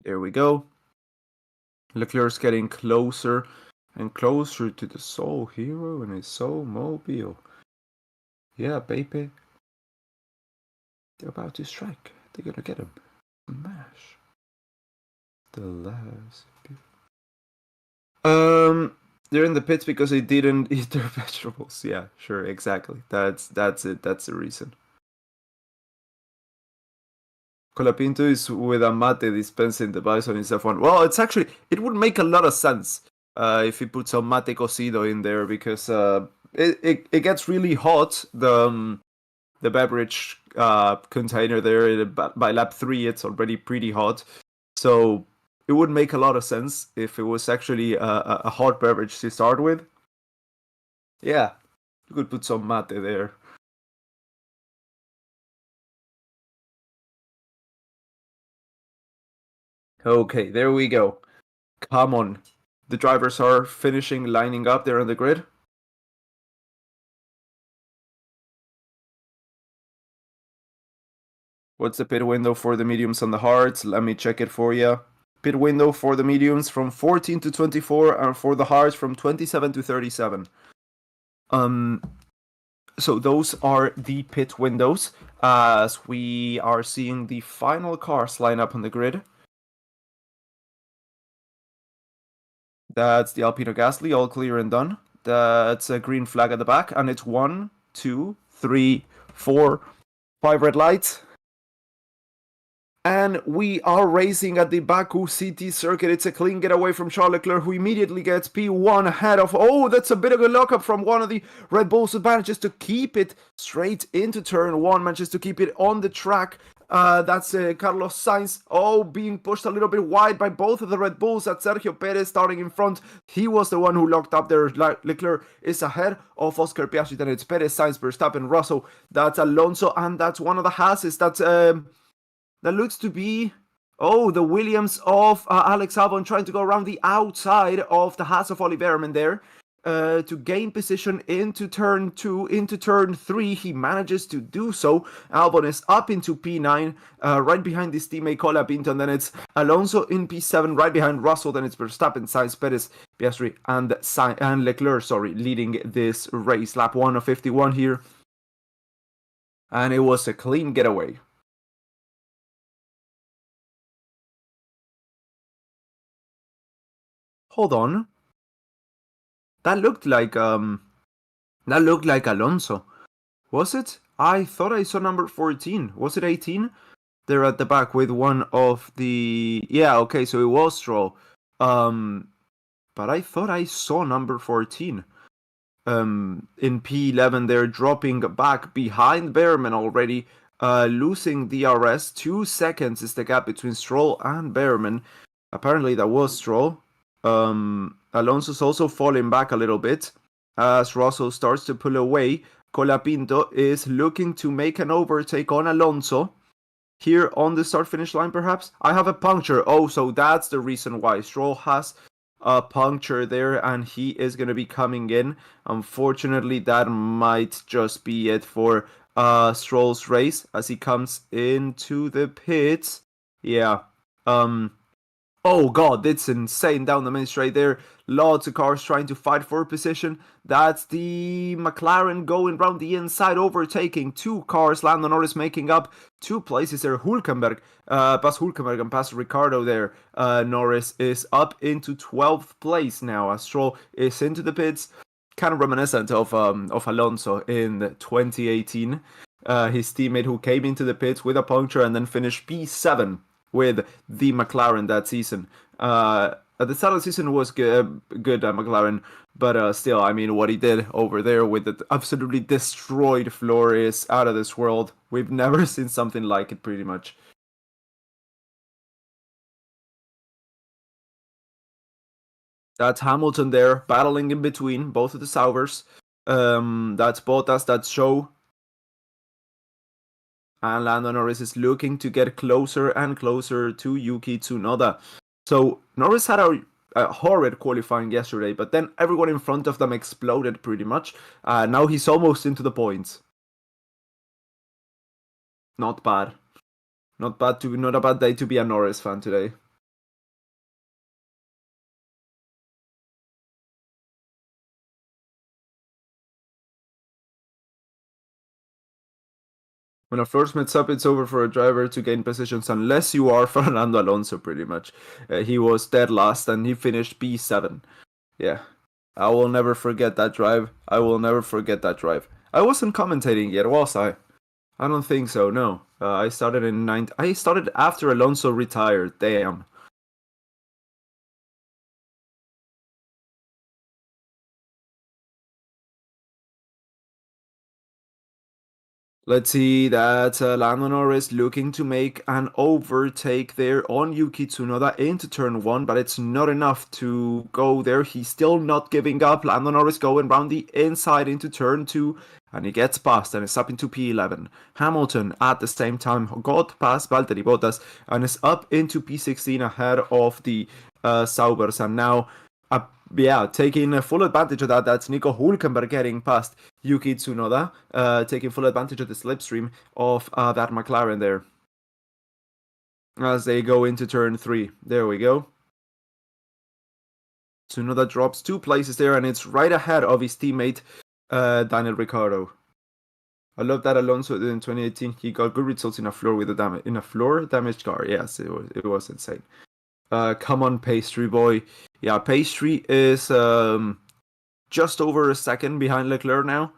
There we go. Leclerc's getting closer and closer to the Soul Hero and his Soul Mobile. Yeah, baby. They're about to strike. They're gonna get him. Smash. The last. They're in the pits because they didn't eat their vegetables. Yeah, sure, exactly. That's it. That's the reason. Colapinto is with a mate dispensing device on his F1. Well, it would make a lot of sense if he puts some mate cocido in there because it gets really hot. The beverage container there by lap 3, it's already pretty hot. So it would make a lot of sense if it was actually a hot beverage to start with. Yeah, you could put some mate there. Okay, there we go. Come on. The drivers are finishing, lining up there on the grid. What's the pit window for the mediums and the hards? Let me check it for you. Pit window for the mediums from 14 to 24 and for the hards from 27 to 37. So those are the pit windows as we are seeing the final cars line up on the grid. That's the Alpino Gasly, all clear and done. That's a green flag at the back, and it's 1, 2, 3, 4, 5 red lights. And we are racing at the Baku City circuit. It's a clean getaway from Charles Leclerc, who immediately gets P1 ahead of... Oh, that's a bit of a lockup from one of the Red Bulls, who manages to keep it straight into turn 1, manages to keep it on the track. That's Carlos Sainz, being pushed a little bit wide by both of the Red Bulls. That's Sergio Perez starting in front. He was the one who locked up there. Leclerc is ahead of Oscar Piastri. Then it's Perez, Sainz, Verstappen, Russell. That's Alonso, and that's one of the Haases. That looks to be, the Williams of Alex Albon trying to go around the outside of the Haas of Oliverman there to gain position into turn 2, into turn 3. He manages to do so. Albon is up into P9, right behind his teammate Colapinto, and then it's Alonso in P7, right behind Russell. Then it's Verstappen, Sainz, Perez, Piastri, and Leclerc, leading this race. Lap 1 of 51 here. And it was a clean getaway. Hold on. That looked like Alonso. Was it? I thought I saw number 14. Was it 18? They're at the back with one of the... Yeah, okay, so it was Stroll. But I thought I saw number 14. In P11, they're dropping back behind Behrman already, losing DRS. 2 seconds is the gap between Stroll and Behrman. Apparently that was Stroll. Alonso's also falling back a little bit as Russell starts to pull away. Colapinto is looking to make an overtake on Alonso here on the start-finish line, perhaps. I have a puncture. So that's the reason why. Stroll has a puncture there and he is going to be coming in. Unfortunately, that might just be it for Stroll's race as he comes into the pits. Yeah. Oh god, it's insane down the main straight there. Lots of cars trying to fight for position. That's the McLaren going round the inside, overtaking 2 cars. Lando Norris making up 2 places there. Hülkenberg, past Hülkenberg and past Ricardo there. Norris is up into 12th place now as Stroll is into the pits. Kind of reminiscent of Alonso in 2018. His teammate who came into the pits with a puncture and then finished P7 with the McLaren that season. At the start of the season was good McLaren, but still, I mean, what he did over there with the absolutely destroyed floor is out of this world. We've never seen something like it, pretty much. That's Hamilton there, battling in between both of the Saubers. That's Bottas, that's Zhou. And Lando Norris is looking to get closer and closer to Yuki Tsunoda. So Norris had a horrid qualifying yesterday, but then everyone in front of them exploded pretty much. Now he's almost into the points. Not bad. Not a bad day to be a Norris fan today. When a first meets up, it's over for a driver to gain positions unless you are Fernando Alonso, pretty much. He was dead last and he finished P7. Yeah. I will never forget that drive. I will never forget that drive. I wasn't commentating yet, was I? I don't think so, no. I started in I started after Alonso retired, damn. Let's see that Lando Norris looking to make an overtake there on Yuki Tsunoda into turn 1, but it's not enough to go there. He's still not giving up. Lando Norris going round the inside into turn 2, and he gets past and is up into P11. Hamilton at the same time got past Valtteri Bottas and is up into P16 ahead of the Saubers, and now taking full advantage of that. That's Nico Hulkenberg getting past Yuki Tsunoda, taking full advantage of the slipstream of that McLaren there. As they go into turn 3. There we go. Tsunoda drops 2 places there, and it's right ahead of his teammate, Daniel Ricciardo. I love that Alonso in 2018. He got good results in a floor damaged car. Yes, it was insane. Come on, Pastry boy. Yeah, Pastry is just over a second behind Leclerc now.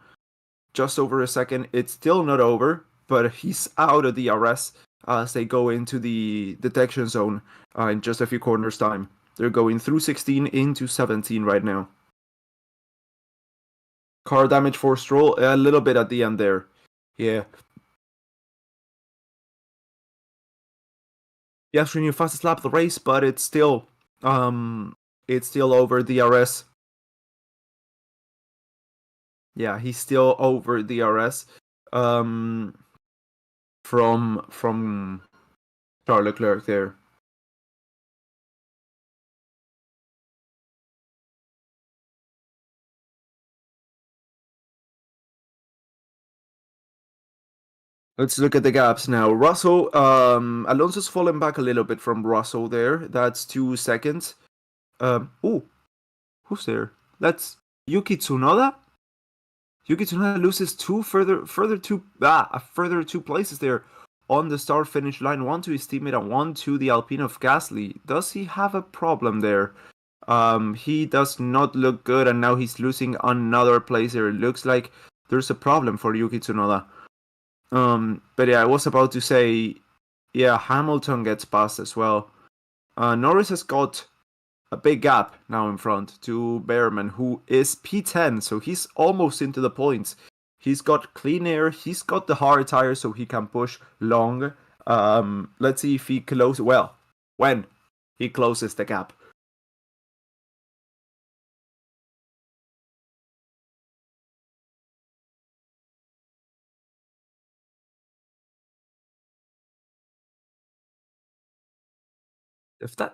Just over a second. It's still not over, but he's out of the RS as they go into the detection zone in just a few corners time. They're going through 16 into 17 right now. Car damage for Stroll a little bit at the end there. Yeah. Piastri new fastest lap of the race, but it's still over the RS. Yeah, he's still over the RS from Charles Leclerc there. Let's look at the gaps now. Russell, Alonso's fallen back a little bit from Russell there. That's 2 seconds. Who's there? That's Yuki Tsunoda. Yuki Tsunoda loses further 2 places there on the start finish line. 1 to his teammate and 1 to the Alpine of Gasly. Does he have a problem there? He does not look good, and now he's losing another place there. It looks like there's a problem for Yuki Tsunoda. But yeah, I was about to say, yeah, Hamilton gets past as well. Norris has got a big gap now in front to Behrman, who is P10, so he's almost into the points. He's got clean air, he's got the hard tire, so he can push long. Let's see if he closes. Well, when he closes the gap.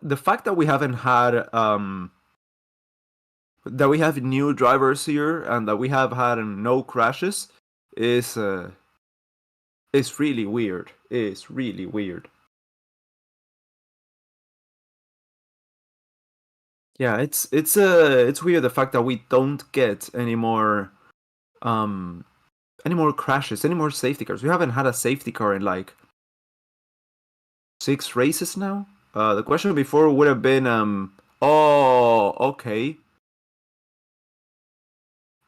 The fact that we haven't had that we have new drivers here and that we have had no crashes is really weird. It's really weird. Yeah, it's weird the fact that we don't get any more crashes, any more safety cars. We haven't had a safety car in like 6 races now. The question before would have been oh, okay.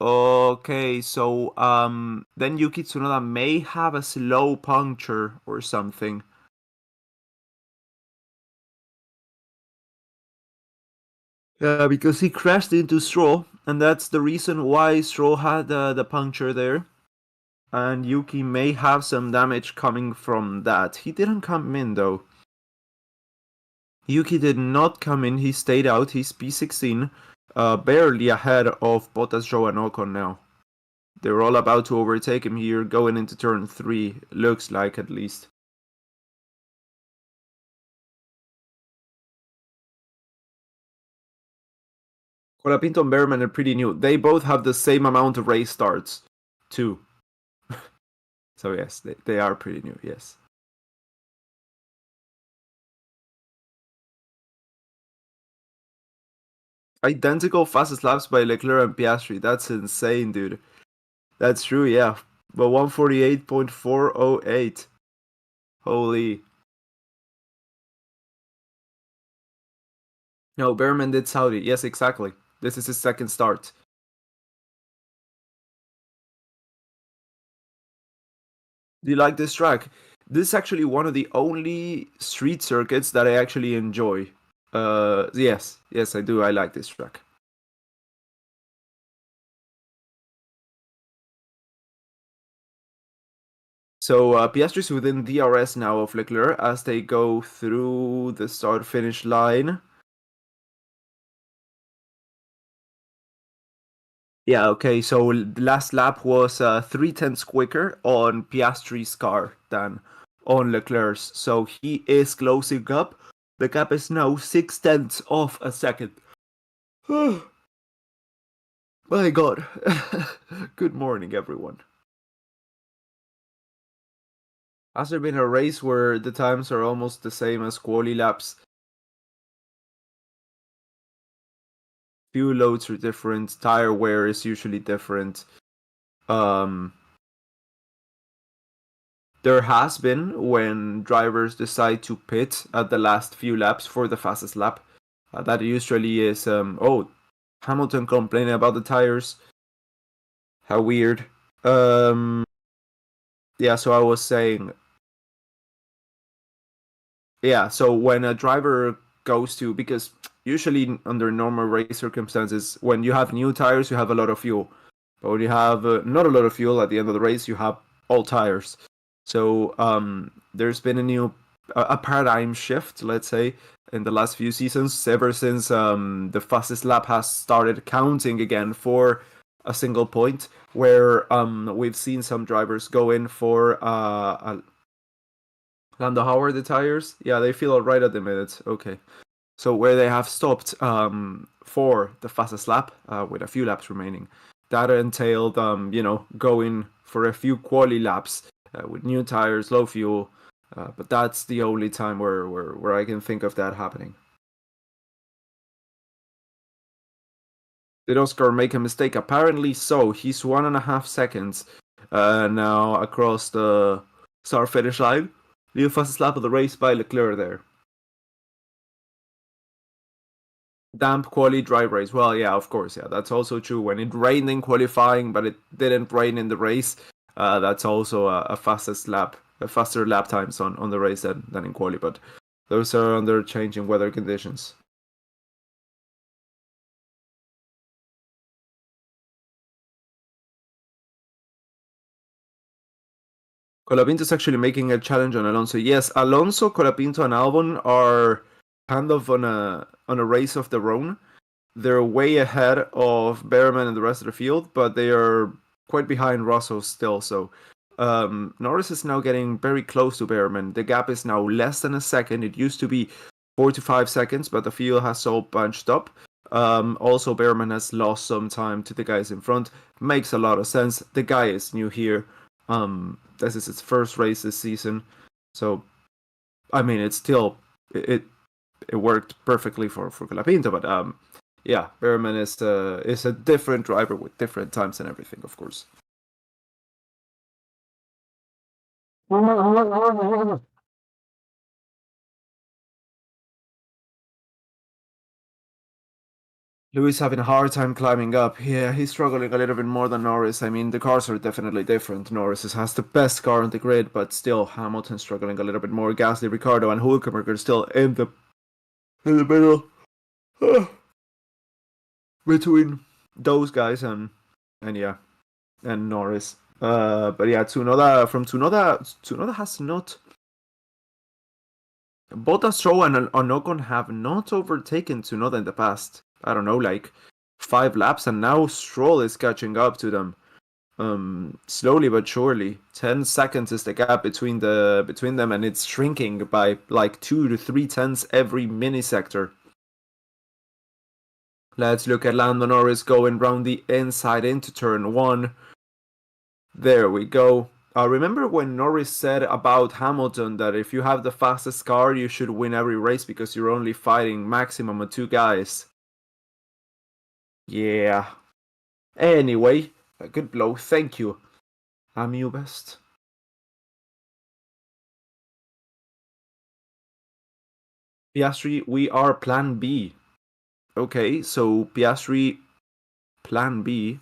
Okay, so then Yuki Tsunoda may have a slow puncture or something. Yeah, because he crashed into Stroll, and that's the reason why Stroll had the puncture there. And Yuki may have some damage coming from that. He didn't come in though. Yuki did not come in, he stayed out, he's P16, barely ahead of Bottas, Joe, and Ocon now. They're all about to overtake him here, going into turn 3, looks like at least. Colapinto and Behrman are pretty new. They both have the same amount of race starts, too. So yes, they are pretty new, yes. Identical fastest laps by Leclerc and Piastri. That's insane, dude. That's true, yeah. But 148.408. Holy. No, Behrman did Saudi. Yes, exactly. This is his second start. Do you like this track? This is actually one of the only street circuits that I actually enjoy. Yes, I do. I like this track. So Piastri's within DRS now of Leclerc as they go through the start-finish line. Yeah, okay, so the last lap was 3 tenths quicker on Piastri's car than on Leclerc's. So he is closing up. The gap is now 6 tenths of a second. My God. Good morning, everyone. Has there been a race where the times are almost the same as quali laps? Fuel loads are different. Tire wear is usually different. There has been when drivers decide to pit at the last few laps for the fastest lap. That usually is, Hamilton complaining about the tires. How weird. Yeah, so I was saying, yeah, so when a driver goes to, because usually under normal race circumstances, when you have new tires, you have a lot of fuel. But when you have not a lot of fuel at the end of the race, you have all tires. So there's been a paradigm shift, let's say, in the last few seasons, ever since the fastest lap has started counting again for a single point, where we've seen some drivers go in for Lando Howard the tires. Yeah, they feel alright at the minute. Okay. So where they have stopped for the fastest lap with a few laps remaining, that entailed going for a few quali laps with new tires, low fuel. But that's the only time where I can think of that happening. Did Oscar make a mistake? Apparently so. He's 1.5 seconds now across the start finish line. The fastest lap of the race by Leclerc there. Damp quali dry race. Well, yeah, of course, yeah, that's also true. When it rained in qualifying, but it didn't rain in the race, that's also a faster lap times on the race than in quali. But those are under changing weather conditions. Colapinto's actually making a challenge on Alonso. Yes, Alonso, Colapinto, and Albon are kind of on a race of their own. They're way ahead of Behrman and the rest of the field, but they are quite behind Russell still. So Norris is now getting very close to Behrman. The gap is now less than a second. It used to be 4 to 5 seconds, but the field has all bunched up. Also, Behrman has lost some time to the guys in front. Makes a lot of sense. The guy is new here. This is his first race this season, so I mean, it's still it worked perfectly for Colapinto, but yeah, Behrman is a different driver with different times and everything, of course. Lewis having a hard time climbing up. Yeah, he's struggling a little bit more than Norris. I mean, the cars are definitely different. Norris has the best car on the grid, but still, Hamilton struggling a little bit more. Gasly, Ricardo, and Hülkenberg are still in the middle between those guys and yeah, and Norris. But yeah, Tsunoda has not. Bottas, Stroll, and Ocon have not overtaken Tsunoda in the past. I don't know, like 5 laps, and now Stroll is catching up to them. Slowly but surely. 10 seconds is the gap between them, and it's shrinking by like 2 to 3 tenths every mini sector. Let's look at Lando Norris going round the inside into turn 1. There we go. Remember when Norris said about Hamilton that if you have the fastest car, you should win every race because you're only fighting maximum of 2 guys? Yeah. Anyway, a good blow. Thank you. Amiu best. Piastri, we are plan B. Okay, so Piastri, plan B.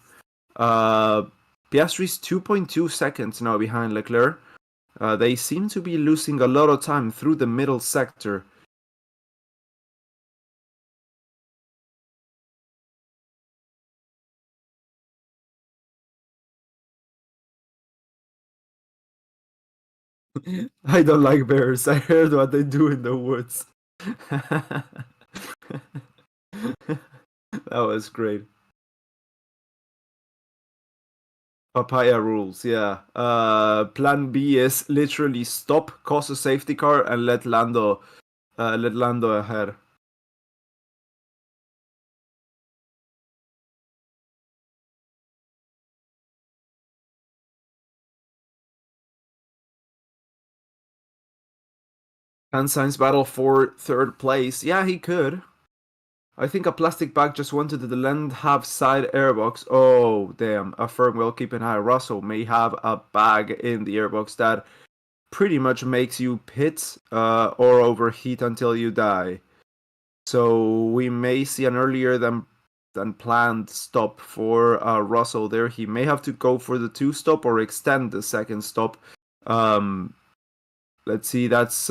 Piastri's 2.2 seconds now behind Leclerc. They seem to be losing a lot of time through the middle sector. I don't like bears. I heard what they do in the woods. That was great. Papaya rules, yeah. Plan B is literally stop, cause a safety car, and let Lando ahead. And Sainz battle for third place. Yeah, he could. I think a plastic bag just went into the left half side airbox. Oh, damn. A firm will keep an eye. Russell may have a bag in the airbox that pretty much makes you pit or overheat until you die. So we may see an earlier than planned stop for Russell there. He may have to go for the 2 stop or extend the second stop. Let's see, that's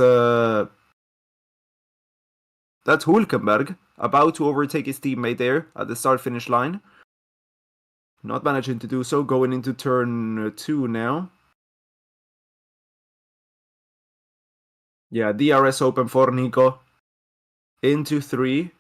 Hülkenberg about to overtake his teammate there at the start-finish line. Not managing to do so, going into turn 2 now. Yeah, DRS open for Nico. Into 3.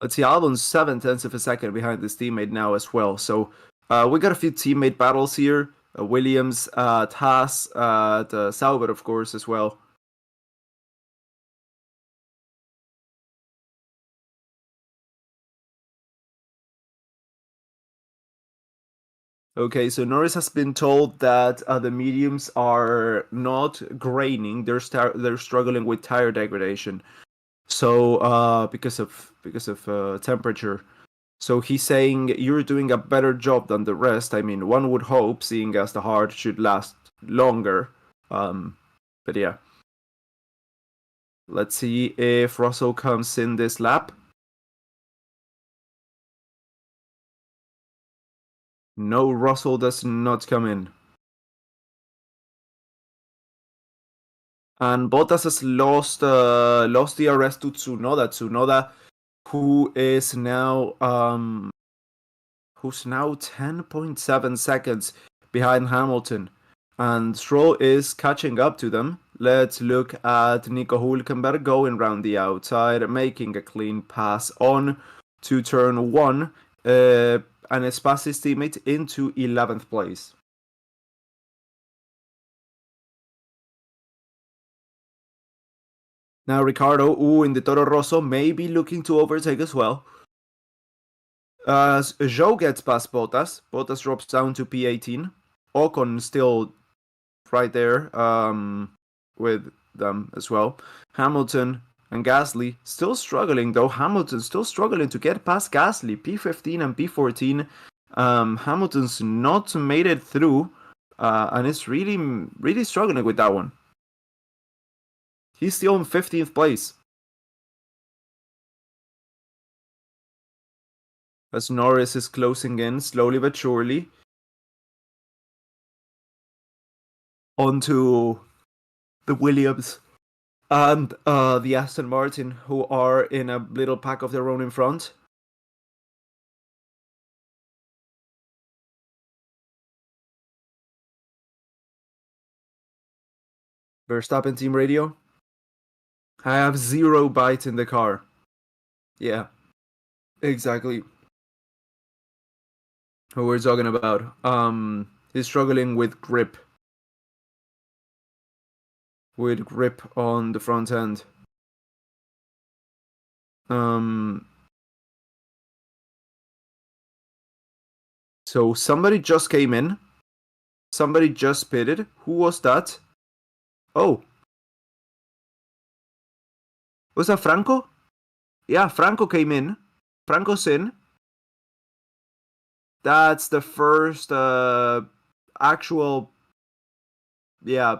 Let's see, Albon's 7/10 of a second behind his teammate now as well. So we got a few teammate battles here. Williams, Haas, Sauber, of course, as well. Okay, so Norris has been told that the mediums are not graining. They're struggling with tire degradation. So because of temperature. So he's saying you're doing a better job than the rest. I mean, one would hope, seeing as the hard should last longer. But yeah. Let's see if Russell comes in this lap. No, Russell does not come in. And Bottas has lost the arrest to Tsunoda. Tsunoda, who's now 10.7 seconds behind Hamilton. And Stroll is catching up to them. Let's look at Nico Hülkenberg going round the outside, making a clean pass on to turn 1, and has passed his teammate into 11th place. Now Ricardo, in the Toro Rosso, may be looking to overtake as well. Zhou gets past Bottas. Bottas drops down to P18. Ocon still right there with them as well. Hamilton and Gasly still struggling, though. Hamilton still struggling to get past Gasly. P15 and P14. Hamilton's not made it through, and is really, really struggling with that one. He's still in 15th place. As Norris is closing in slowly but surely onto the Williams and the Aston Martin, who are in a little pack of their own in front. Verstappen team radio. I have 0 bytes in the car. Yeah, exactly. Who we're talking about. He's struggling with grip. With grip on the front end. So somebody just came in. Somebody just pitted. Who was that? Oh, was that Franco? Yeah, Franco came in. Franco's in. That's the first actual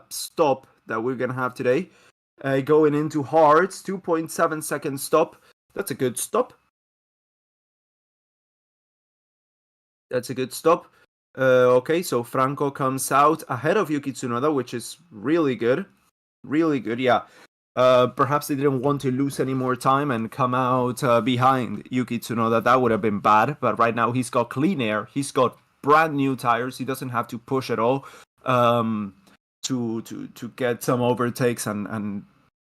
stop that we're gonna have today. Going into hards, 2.7 second stop. That's a good stop. That's a good stop. Okay, so Franco comes out ahead of Yuki Tsunoda, which is really good. Really good, yeah. Perhaps they didn't want to lose any more time and come out behind Yuki Tsunoda. That would have been bad. But right now he's got clean air. He's got brand new tires. He doesn't have to push at all to get some overtakes and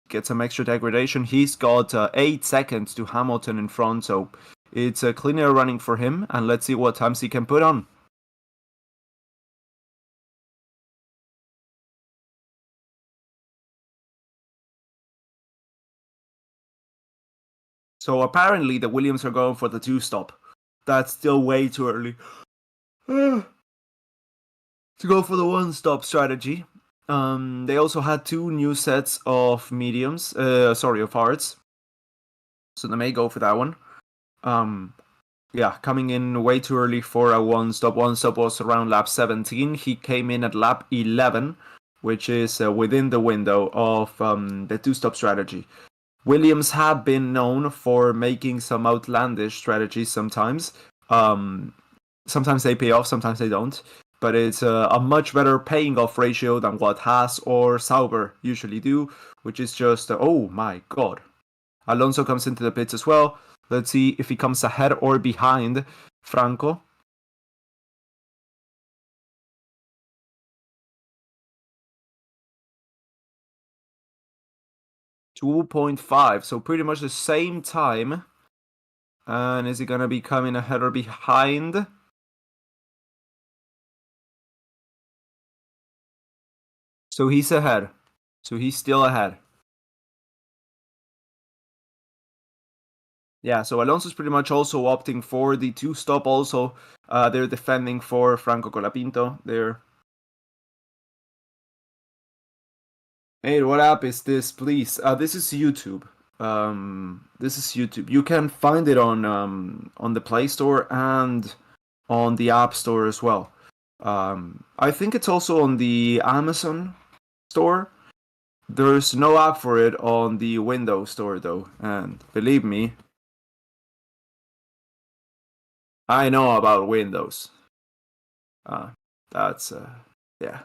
get some extra degradation. He's got 8 seconds to Hamilton in front, so it's a clean air running for him. And let's see what times he can put on. So apparently the Williams are going for the 2-stop. That's still way too early to go for the 1-stop strategy. They also had 2 new sets of mediums, of hards. So they may go for that one. Coming in way too early for a 1-stop. 1-stop was around lap 17. He came in at lap 11, which is within the window of the 2-stop strategy. Williams have been known for making some outlandish strategies sometimes. Sometimes they pay off, sometimes they don't. But it's a much better paying off ratio than what Haas or Sauber usually do, which is just, oh my god. Alonso comes into the pits as well. Let's see if he comes ahead or behind Franco. .5, so pretty much the same time. And is he gonna be coming ahead or behind? So he's ahead. So he's still ahead. Yeah, so Alonso's pretty much also opting for the 2-stop also. They're defending for Franco Colapinto. Hey, what app is this, please? This is YouTube. This is YouTube. You can find it on the Play Store and on the App Store as well. I think it's also on the Amazon store. There's no app for it on the Windows Store though, and believe me, I know about Windows. That's yeah.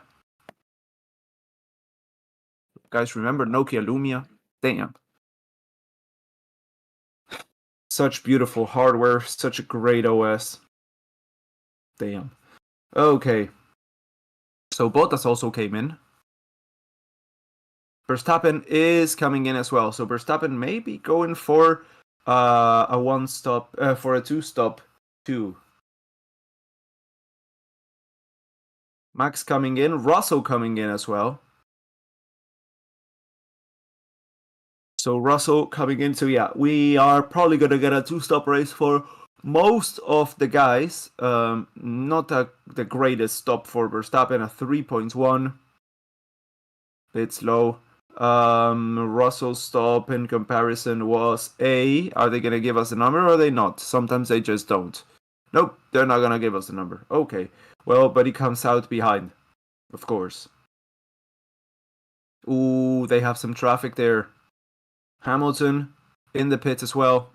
Guys, remember Nokia Lumia? Damn. Such beautiful hardware, such a great OS. Damn. Okay. So Bottas also came in. Verstappen is coming in as well. So Verstappen may be going for a 1-stop, for a 2-stop too. Max coming in, Russell coming in as well. So Russell coming in. So yeah, we are probably gonna get a 2-stop race for most of the guys. Not the greatest stop for Verstappen, a 3.1. Bit slow. Russell's stop in comparison was A. Are they gonna give us a number or are they not? Sometimes they just don't. Nope, they're not gonna give us a number. Okay. Well, but he comes out behind, of course. Ooh, they have some traffic there. Hamilton in the pit as well.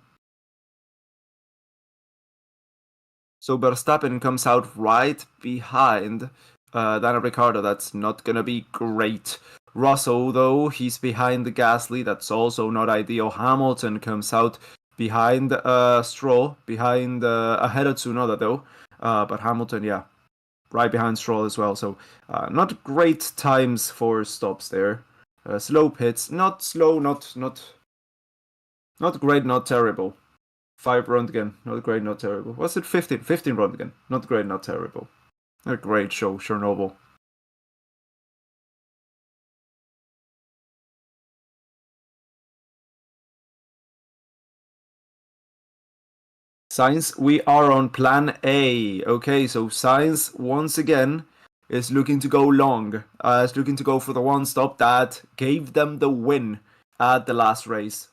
So Verstappen comes out right behind Daniel Ricciardo. That's not gonna be great. Russell, though, he's behind the Gasly. That's also not ideal. Hamilton comes out behind Stroll, ahead of Tsunoda, though. But Hamilton, yeah, right behind Stroll as well. So not great times for stops there. Slow pits, not slow, not great, not terrible. 5 Röntgen, not great, not terrible. Was it 15? 15 Röntgen, not great, not terrible. A great show, Chernobyl. Sainz, we are on plan A. Okay, so Sainz once again is looking to go long. Is looking to go for the one stop that gave them the win at the last race.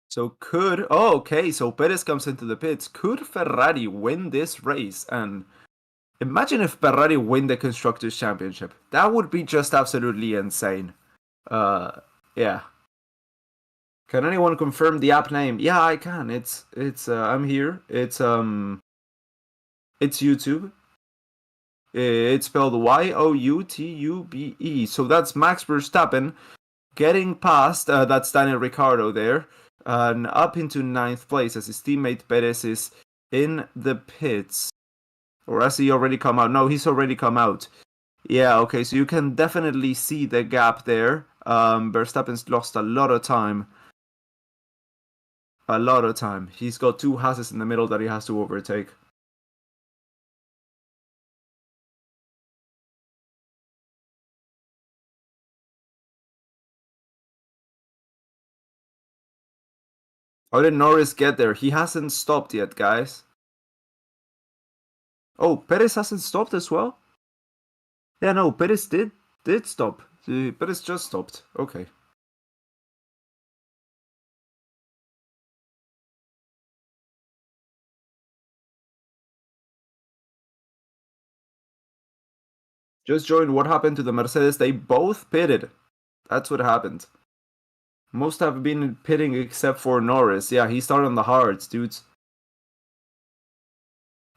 So okay, so Perez comes into the pits. Could Ferrari win this race? And imagine if Ferrari win the Constructors' Championship. That would be just absolutely insane. Yeah. Can anyone confirm the app name? Yeah, I can. It's I'm here. It's YouTube. It's spelled Youtube. So that's Max Verstappen getting past, that's Daniel Ricciardo there, and up into ninth place as his teammate Perez is in the pits. Or has he already come out? No, he's already come out. Yeah, okay, so you can definitely see the gap there. Verstappen's lost a lot of time. A lot of time. He's got two Hasses in the middle that he has to overtake. How did Norris get there? He hasn't stopped yet, guys. Oh, Perez hasn't stopped as well? Yeah, no, Perez did stop. Perez just stopped. Okay. Just joined. What happened to the Mercedes? They both pitted. That's what happened. Most have been pitting except for Norris. Yeah, he started on the hards, dudes.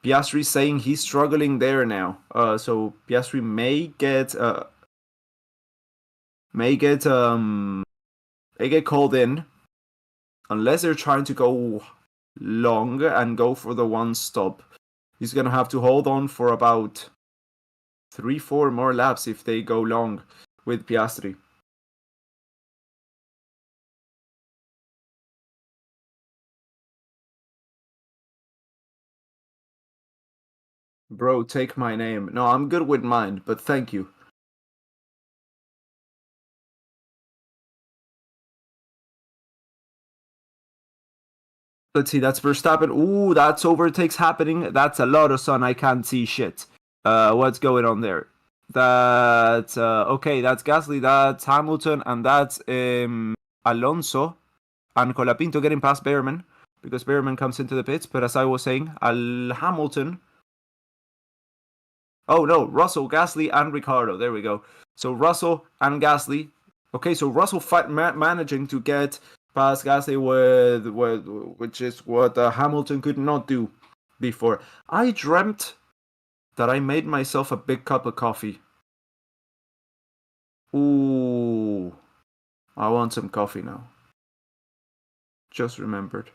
Piastri saying he's struggling there now. So Piastri may get called in unless they're trying to go long and go for the one stop. He's gonna have to hold on for about 3-4 more laps if they go long with Piastri. Bro, take my name. No, I'm good with mine, but thank you. Let's see, that's Verstappen. Ooh, that's overtakes happening. That's a lot of sun. I can't see shit. What's going on there? That's okay. That's Gasly. That's Hamilton, and that's Alonso and Colapinto getting past Behrman because Behrman comes into the pits. But as I was saying, Hamilton. Oh no, Russell, Gasly, and Ricciardo. There we go. So Russell and Gasly. Okay, so Russell managing to get past Gasly which is what Hamilton could not do before. I dreamt that I made myself a big cup of coffee. Ooh, I want some coffee now. Just remembered.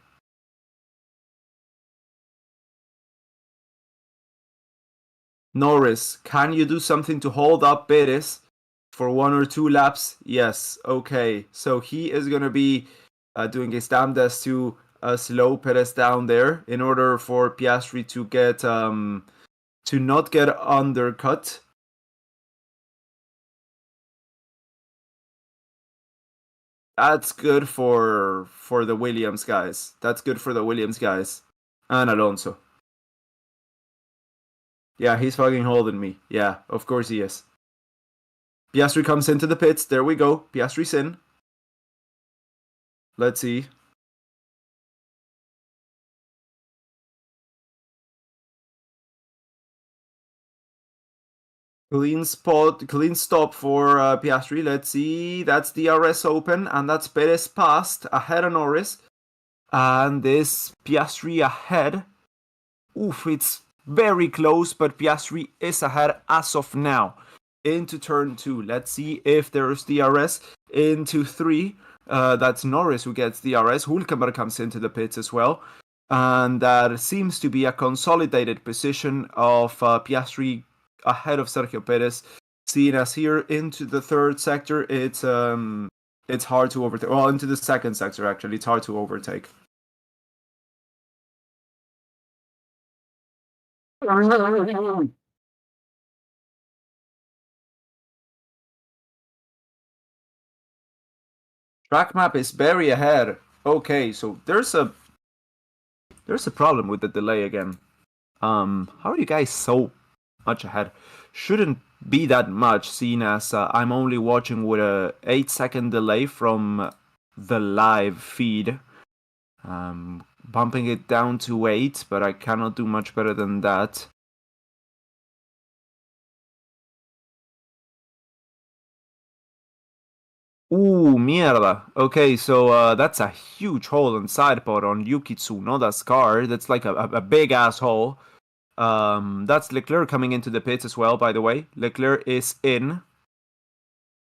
Norris, can you do something to hold up Perez for 1 or 2 laps? Yes. Okay. So he is going to be doing his damnedest to slow Perez down there in order for Piastri to get to not get undercut. That's good for the Williams guys. That's good for the Williams guys and Alonso. Yeah, he's fucking holding me. Yeah, of course he is. Piastri comes into the pits. There we go. Piastri's in. Let's see. Clean stop for Piastri. Let's see. That's DRS open, and that's Perez passed ahead of Norris. And this Piastri ahead. Oof, it's very close, but Piastri is ahead as of now. Into turn 2. Let's see if there's DRS. Into 3. That's Norris who gets DRS. Hülkenberg comes into the pits as well. And that seems to be a consolidated position of Piastri ahead of Sergio Perez. Seeing as here into the third sector, it's hard to overtake. Well, into the second sector actually, it's hard to overtake. Track map is very ahead. Okay, so there's a problem with the delay again. How are you guys so much ahead? Shouldn't be that much, seeing as I'm only watching with a 8-second delay from the live feed. Bumping it down to 8, but I cannot do much better than that. Ooh, mierda. Okay, so that's a huge hole in side pod on Yuki Tsunoda's car. That's like a big ass hole. That's Leclerc coming into the pits as well, by the way. Leclerc is in.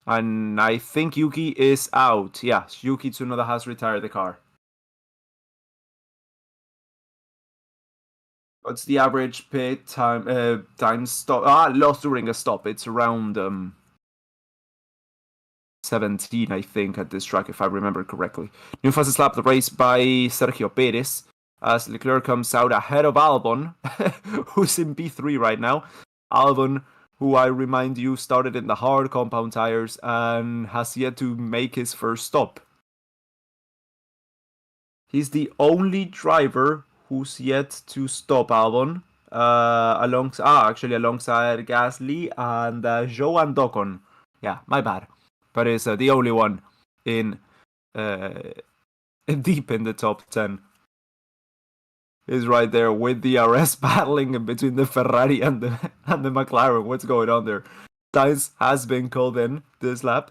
And I think Yuki is out. Yeah, Yuki Tsunoda has retired the car. What's the average pit time? Time stop. Lost during a stop. It's around 17, I think, at this track, if I remember correctly. New fastest lap of the race by Sergio Perez, as Leclerc comes out ahead of Albon, who's in P3 right now. Albon, who I remind you started in the hard compound tires and has yet to make his first stop. He's the only driver who's yet to stop Albon, alongside Gasly and Joan Docon. Yeah, my bad. But is the only one in deep in the top 10. Is right there with the RS battling between the Ferrari and the McLaren. What's going on there? Sainz has been called in this lap.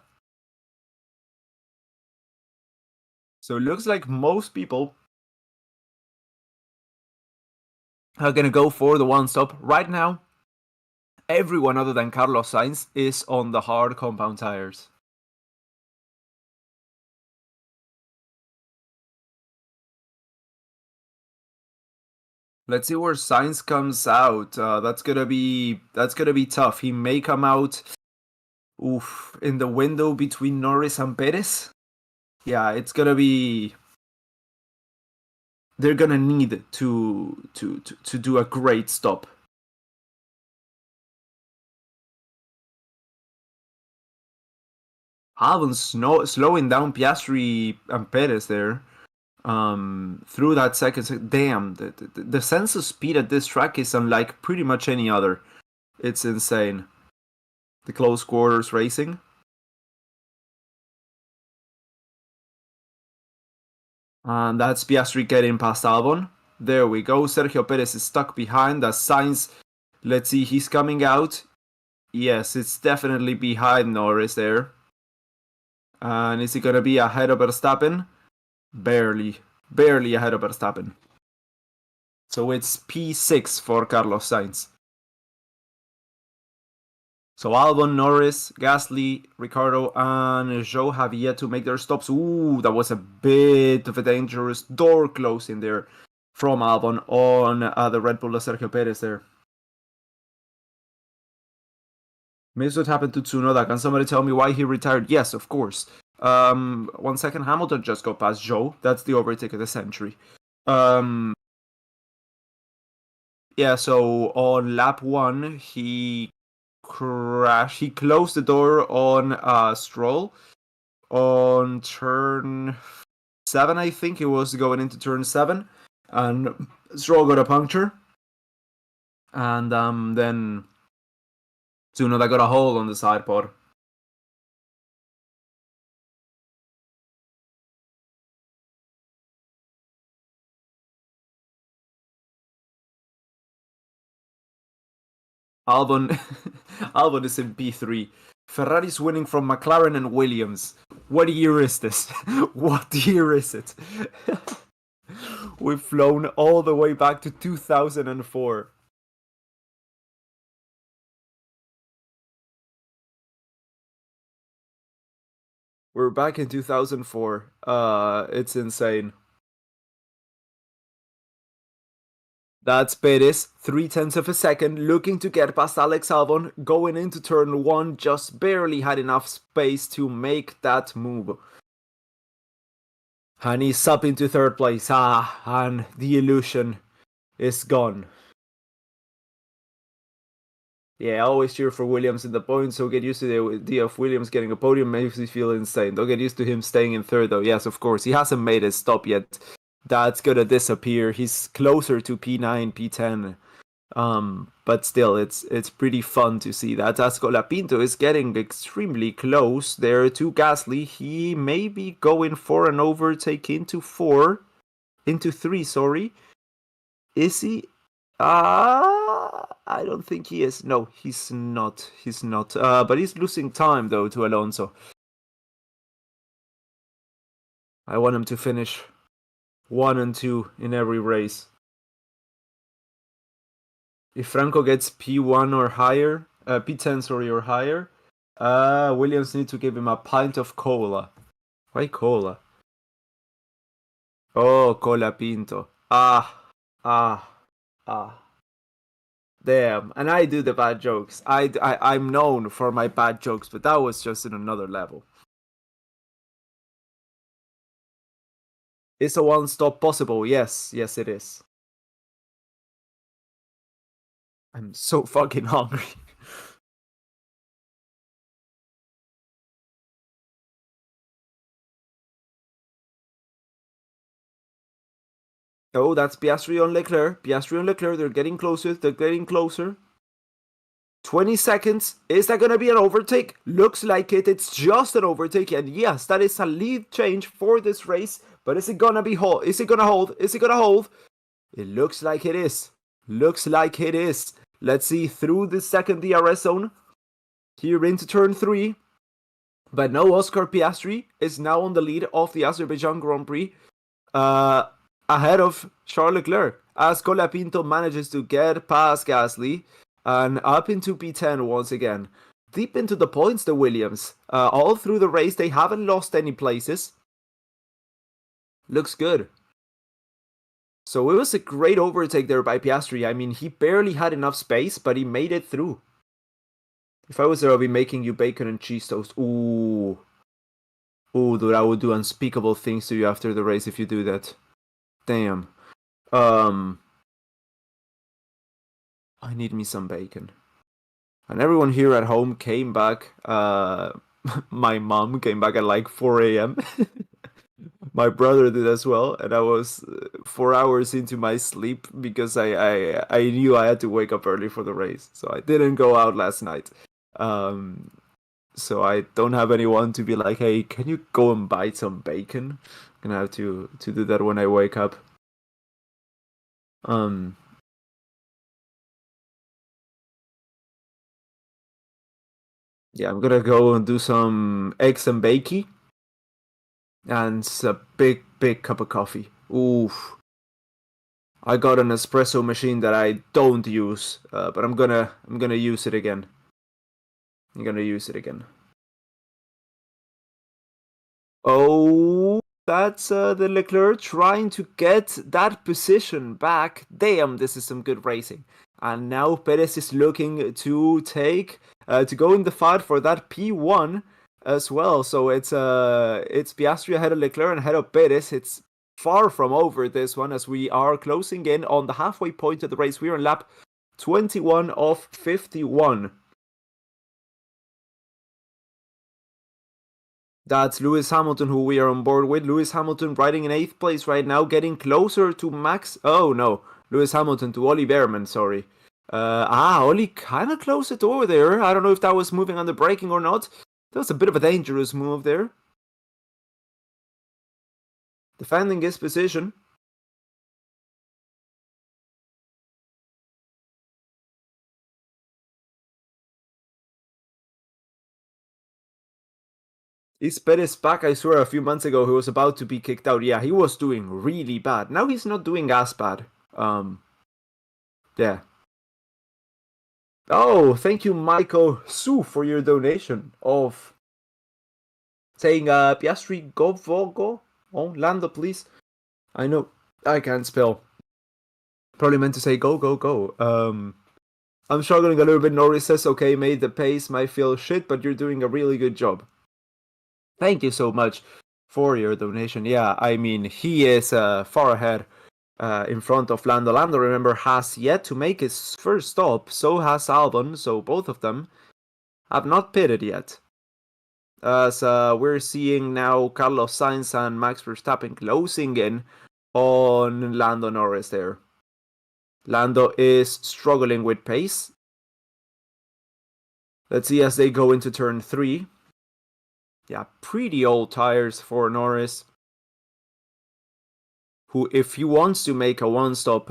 So it looks like most people are going to go for the one stop. Right now, everyone other than Carlos Sainz is on the hard compound tires. Let's see where Sainz comes out. That's gonna be tough. He may come out, in the window between Norris and Perez. Yeah, it's gonna be. They're gonna need to do a great stop. Albon's slowing down Piastri and Perez there. Through that second, damn, the sense of speed at this track is unlike pretty much any other. It's insane. The close quarters racing. And that's Piastri getting past Albon. There we go. Sergio Perez is stuck behind. That's Sainz. Let's see, he's coming out. Yes, it's definitely behind Norris there. And is he going to be ahead of Verstappen? Barely ahead of Verstappen. So it's P6 for Carlos Sainz. So Albon, Norris, Gasly, Ricardo, and Zhou have yet to make their stops. Ooh, that was a bit of a dangerous door closing there from Albon on the Red Bull of Sergio Perez there. Missed what happened to Tsunoda. Can somebody tell me why he retired? Yes, of course. 1 second. Hamilton just got past Zhou. That's the overtake of the century. Yeah, so on lap 1, he crashed. He closed the door on Stroll on turn 7, I think it was going into turn 7, and Stroll got a puncture, and then Tsunoda got a hole on the side pod. Albon, Albon is in P3. Ferrari's winning from McLaren and Williams. What year is this? What year is it? We've flown all the way back to 2004. We're back in 2004. It's insane. That's Perez, 0.3 of a second, looking to get past Alex Albon, going into turn 1, just barely had enough space to make that move. And he's up into third place. And the illusion is gone. Yeah, I always cheer for Williams in the points, so get used to the idea of Williams getting a podium makes me feel insane. Don't get used to him staying in third, though. Yes, of course. He hasn't made his stop yet. That's gonna disappear. He's closer to P9, P10. But still, it's pretty fun to see that. As Colapinto is getting extremely close there to Gasly. He may be going for an overtake into three, sorry. Is he? I don't think he is. No, he's not. He's not. But he's losing time though to Alonso. I want him to finish 1 and 2 in every race. If Franco gets P1 or higher, P10 sorry or higher, Williams need to give him a pint of cola. Why cola? Oh, Cola Pinto. Ah. Damn, and I do the bad jokes. I'm known for my bad jokes, but that was just in another level. Is a one-stop possible? Yes, it is. I'm so fucking hungry. Oh, that's Piastri on Leclerc. Piastri on Leclerc. They're getting closer. 20 seconds. Is that going to be an overtake? Looks like it. It's just an overtake. And yes, that is a lead change for this race. But is it going to be hold? Is it going to hold? Is it going to hold? It looks like it is. Looks like it is. Let's see through the second DRS zone. Here into turn 3. But no, Oscar Piastri is now on the lead of the Azerbaijan Grand Prix. Ahead of Charles Leclerc, as Colapinto manages to get past Gasly and up into P10 once again. Deep into the points, the Williams. All through the race, they haven't lost any places. Looks good. So it was a great overtake there by Piastri. I mean, he barely had enough space, but he made it through. If I was there, I'd be making you bacon and cheese toast. Ooh, dude, I would do unspeakable things to you after the race if you do that. Damn. I need me some bacon. And everyone here at home came back. My mom came back at like 4 a.m. My brother did as well, and I was 4 hours into my sleep because I knew I had to wake up early for the race, so I didn't go out last night. So I don't have anyone to be like, hey, can you go and buy some bacon? I'm gonna have to do that when I wake up. Yeah, I'm gonna go and do some eggs and bakey and a big cup of coffee. Oof. I got an espresso machine that I don't use, but I'm gonna use it again. I'm gonna use it again. Oh, that's the Leclerc trying to get that position back. Damn, this is some good racing. And now Perez is looking to take to go in the fight for that P1 as well. So it's Piastri ahead of Leclerc and ahead of Perez. It's far from over this one as we are closing in on the halfway point of the race. We're on lap 21 of 51. That's Lewis Hamilton, who we are on board with. Lewis Hamilton riding in 8th place right now, getting closer to Max. Oh no, Lewis Hamilton to Ollie Behrman, sorry. Ollie kind of close it over there. I don't know if that was moving on the braking or not. That was a bit of a dangerous move there. Defending his position. Is Perez back? I swear a few months ago he was about to be kicked out. Yeah, he was doing really bad. Now he's not doing as bad. Yeah. Oh, thank you, Michael Su, for your donation of saying Piastri go Vogo. Oh, Lando, please. I know I can't spell. Probably meant to say go, go, go. I'm struggling a little bit. Norris says, okay, made the pace might feel shit, but you're doing a really good job. Thank you so much for your donation. Yeah, I mean, he is far ahead in front of Lando. Lando, remember, has yet to make his first stop. So has Albon. So both of them have not pitted yet. As we're seeing now Carlos Sainz and Max Verstappen closing in on Lando Norris there. Lando is struggling with pace. Let's see as they go into turn 3. Yeah, pretty old tires for Norris, who, if he wants to make a one-stop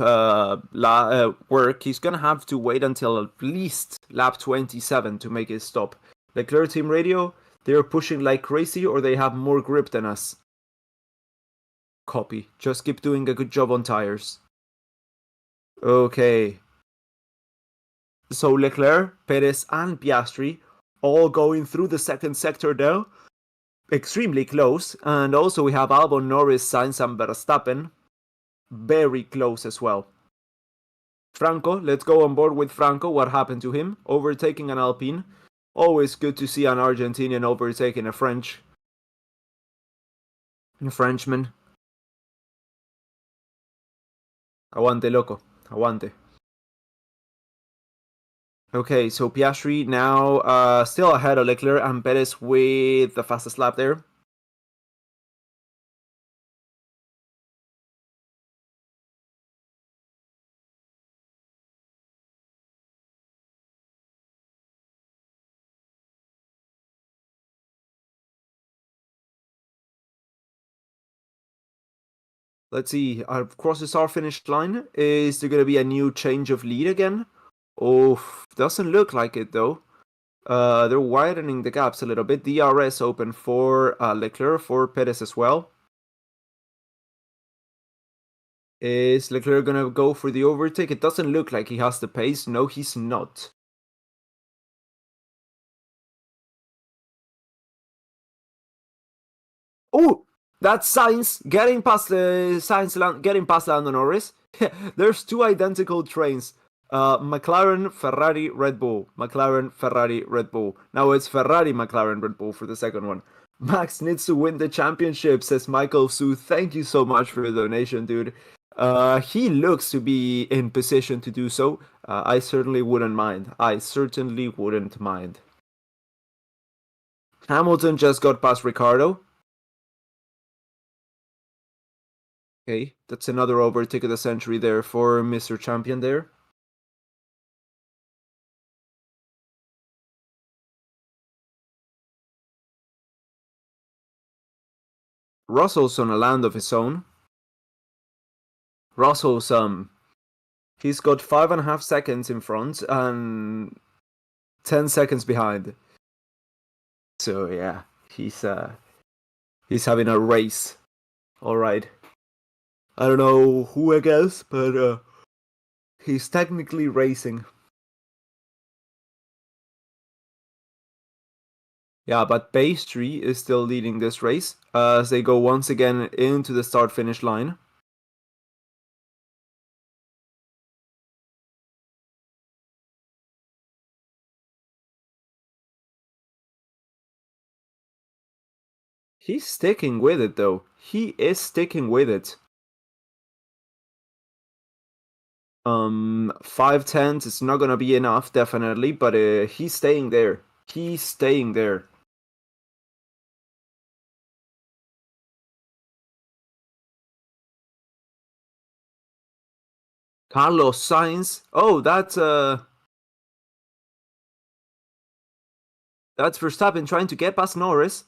work, he's going to have to wait until at least lap 27 to make his stop. Leclerc team radio, they're pushing like crazy or they have more grip than us. Copy. Just keep doing a good job on tires. Okay. So Leclerc, Perez and Piastri all going through the second sector now. Extremely close. And also we have Albon, Norris, Sainz and Verstappen. Very close as well. Franco, let's go on board with Franco. What happened to him? Overtaking an Alpine. Always good to see an Argentinian overtaking a Frenchman. Aguante, loco. Aguante. Okay, so Piastri now still ahead of Leclerc and Perez with the fastest lap there. Let's see, crosses our finish line. Is there going to be a new change of lead again? Oh, doesn't look like it though. They're widening the gaps a little bit. DRS open for Leclerc, for Perez as well. Is Leclerc going to go for the overtake? It doesn't look like he has the pace. No, he's not. Oh, that's Sainz getting past getting past Lando Norris. There's two identical trains. McLaren, Ferrari, Red Bull. McLaren, Ferrari, Red Bull. Now it's Ferrari, McLaren, Red Bull for the second one. Max needs to win the championship, says Michael Su. Thank you so much for the donation, dude. He looks to be in position to do so. I certainly wouldn't mind. I certainly wouldn't mind. Hamilton just got past Ricardo. Okay, that's another overtake of the century there for Mr. Champion there. Russell's on a land of his own. Russell's he's got 5.5 seconds in front and 10 seconds behind. So yeah, he's having a race. All right. I don't know who I guess, but he's technically racing. Yeah, but Piastri is still leading this race as they go once again into the start-finish line. He's sticking with it though. He is sticking with it. 5/10 is not gonna be enough, definitely, but he's staying there. He's staying there. Carlos Sainz. Oh, that's Verstappen trying to get past Norris.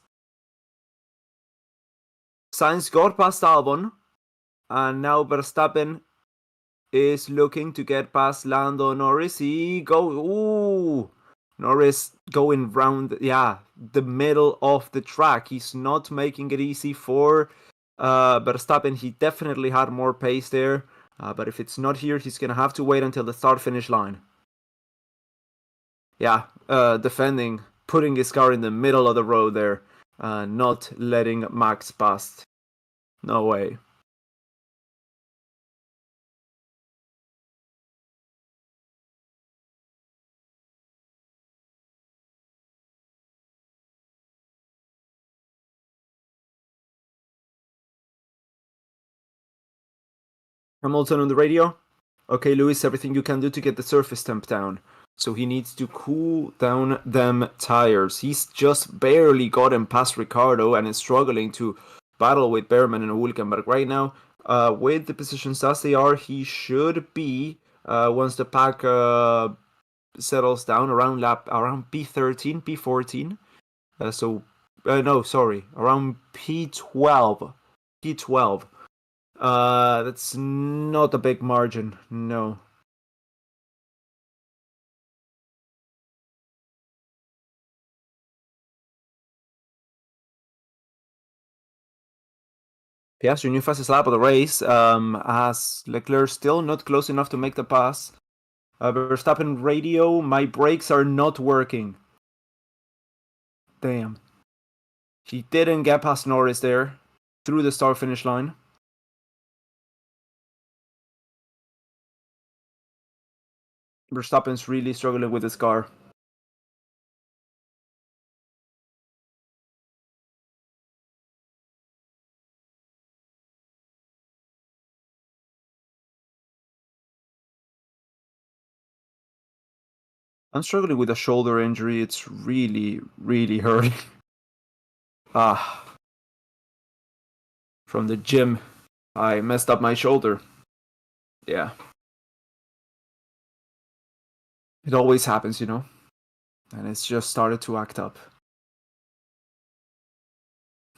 Sainz got past Albon, and now Verstappen is looking to get past Lando Norris. Ooh, Norris going round, yeah, the middle of the track. He's not making it easy for Verstappen. He definitely had more pace there, but if it's not here, he's gonna have to wait until the start-finish line. Yeah, defending, putting his car in the middle of the road there, not letting Max past. No way. Hamilton on the radio. Okay, Lewis, everything you can do to get the surface temp down. So he needs to cool down them tires. He's just barely gotten past Ricardo and is struggling to battle with Behrman and Hülkenberg right now. With the positions as they are, he should be, once the pack settles down, around P13, P14. No, sorry, around P12. P12. That's not a big margin, no. Piastri, new fastest lap of the race, as Leclerc still not close enough to make the pass. Verstappen radio, my brakes are not working. Damn. He didn't get past Norris there, through the start finish line. Verstappen's really struggling with his car. I'm struggling with a shoulder injury. It's really, really hurting. From the gym, I messed up my shoulder. Yeah. It always happens, and it's just started to act up.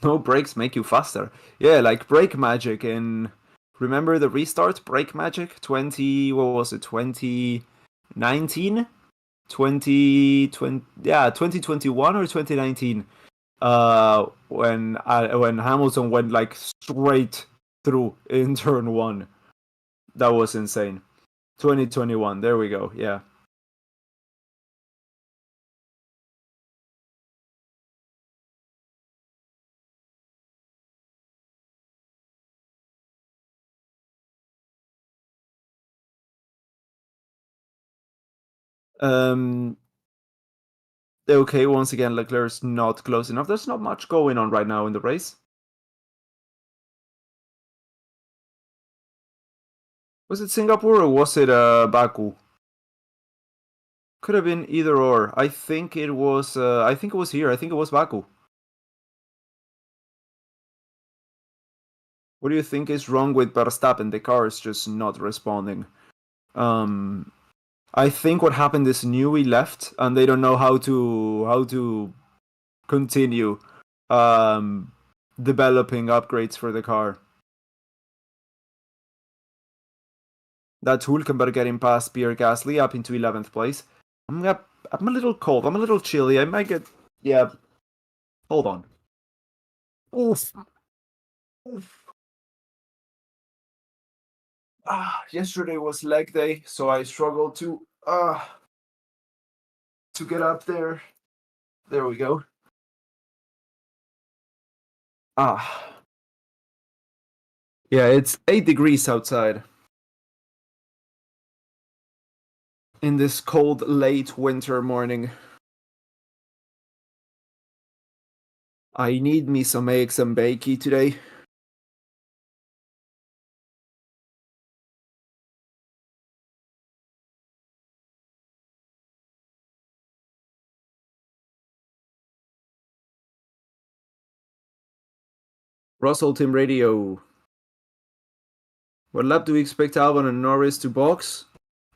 No brakes make you faster. Yeah, like brake magic in. Remember the restart brake magic? What was it? 2019? 2021 or 2019? When Hamilton went like straight through in turn 1. That was insane. 2021. There we go. Yeah. Okay, once again, Leclerc's not close enough. There's not much going on right now in the race. Was it Singapore or was it Baku? Could have been either or. I think it was. I think it was here. I think it was Baku. What do you think is wrong with Verstappen? The car is just not responding. I think what happened is Newey left, and they don't know how to continue developing upgrades for the car. That's Hülkenberg getting past Pierre Gasly up into 11th place. I'm a little cold. I'm a little chilly. I might get. Yeah. Hold on. Oof. Oof. Yesterday was leg day, so I struggled to get up there. There we go. Yeah, it's 8 degrees outside in this cold late winter morning. I need me some eggs and bakey today. Russell Team Radio. What lap do we expect Albon and Norris to box?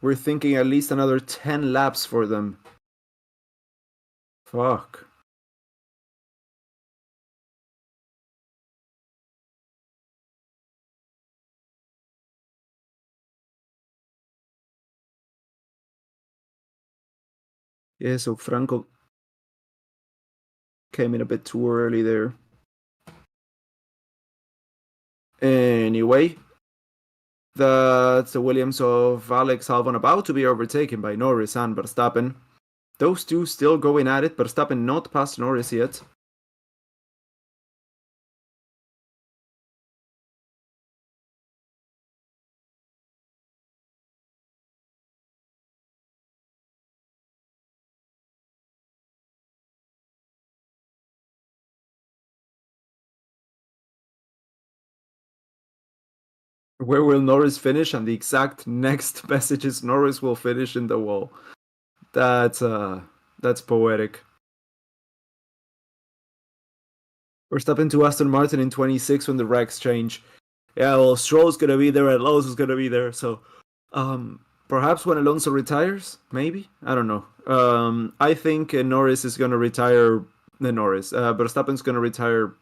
We're thinking at least another 10 laps for them. Fuck. Yeah, so Franco came in a bit too early there. Anyway, that's the Williams of Alex Albon about to be overtaken by Norris and Verstappen. Those two still going at it. Verstappen not past Norris yet. Where will Norris finish? And the exact next message is Norris will finish in the wall. That's poetic. Verstappen to Aston Martin in 26 when the Rex change. Yeah, well, Stroll's gonna be there, and Alonso's gonna be there. So, perhaps when Alonso retires, maybe I don't know. I think Norris is gonna retire. Verstappen's gonna retire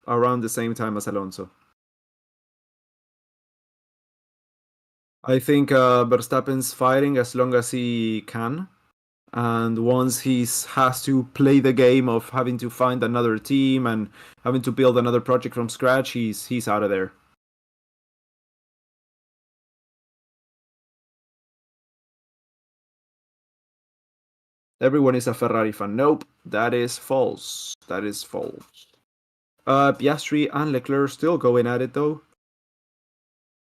around the same time as Alonso. I think Verstappen's fighting as long as he can, and once he's has to play the game of having to find another team and having to build another project from scratch, he's out of there. Everyone is a Ferrari fan. Nope, that is false. That is false. Piastri and Leclerc still going at it though.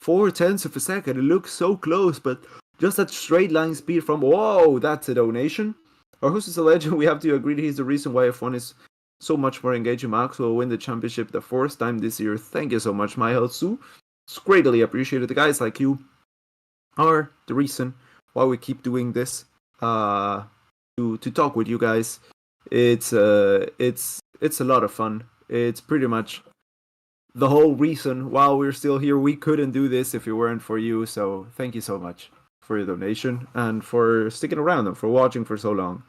4/10 of a second. It looks so close, but just that straight line speed from whoa, that's a donation. Or who's this a legend? We have to agree he's the reason why F1 is so much more engaging. Max will win the championship the fourth time this year. Thank you so much, Su. It's greatly appreciated. The guys like you are the reason why we keep doing this. To talk with you guys. It's a lot of fun. It's pretty much the whole reason why we're still here. We couldn't do this if it weren't for you. So thank you so much for your donation and for sticking around and for watching for so long.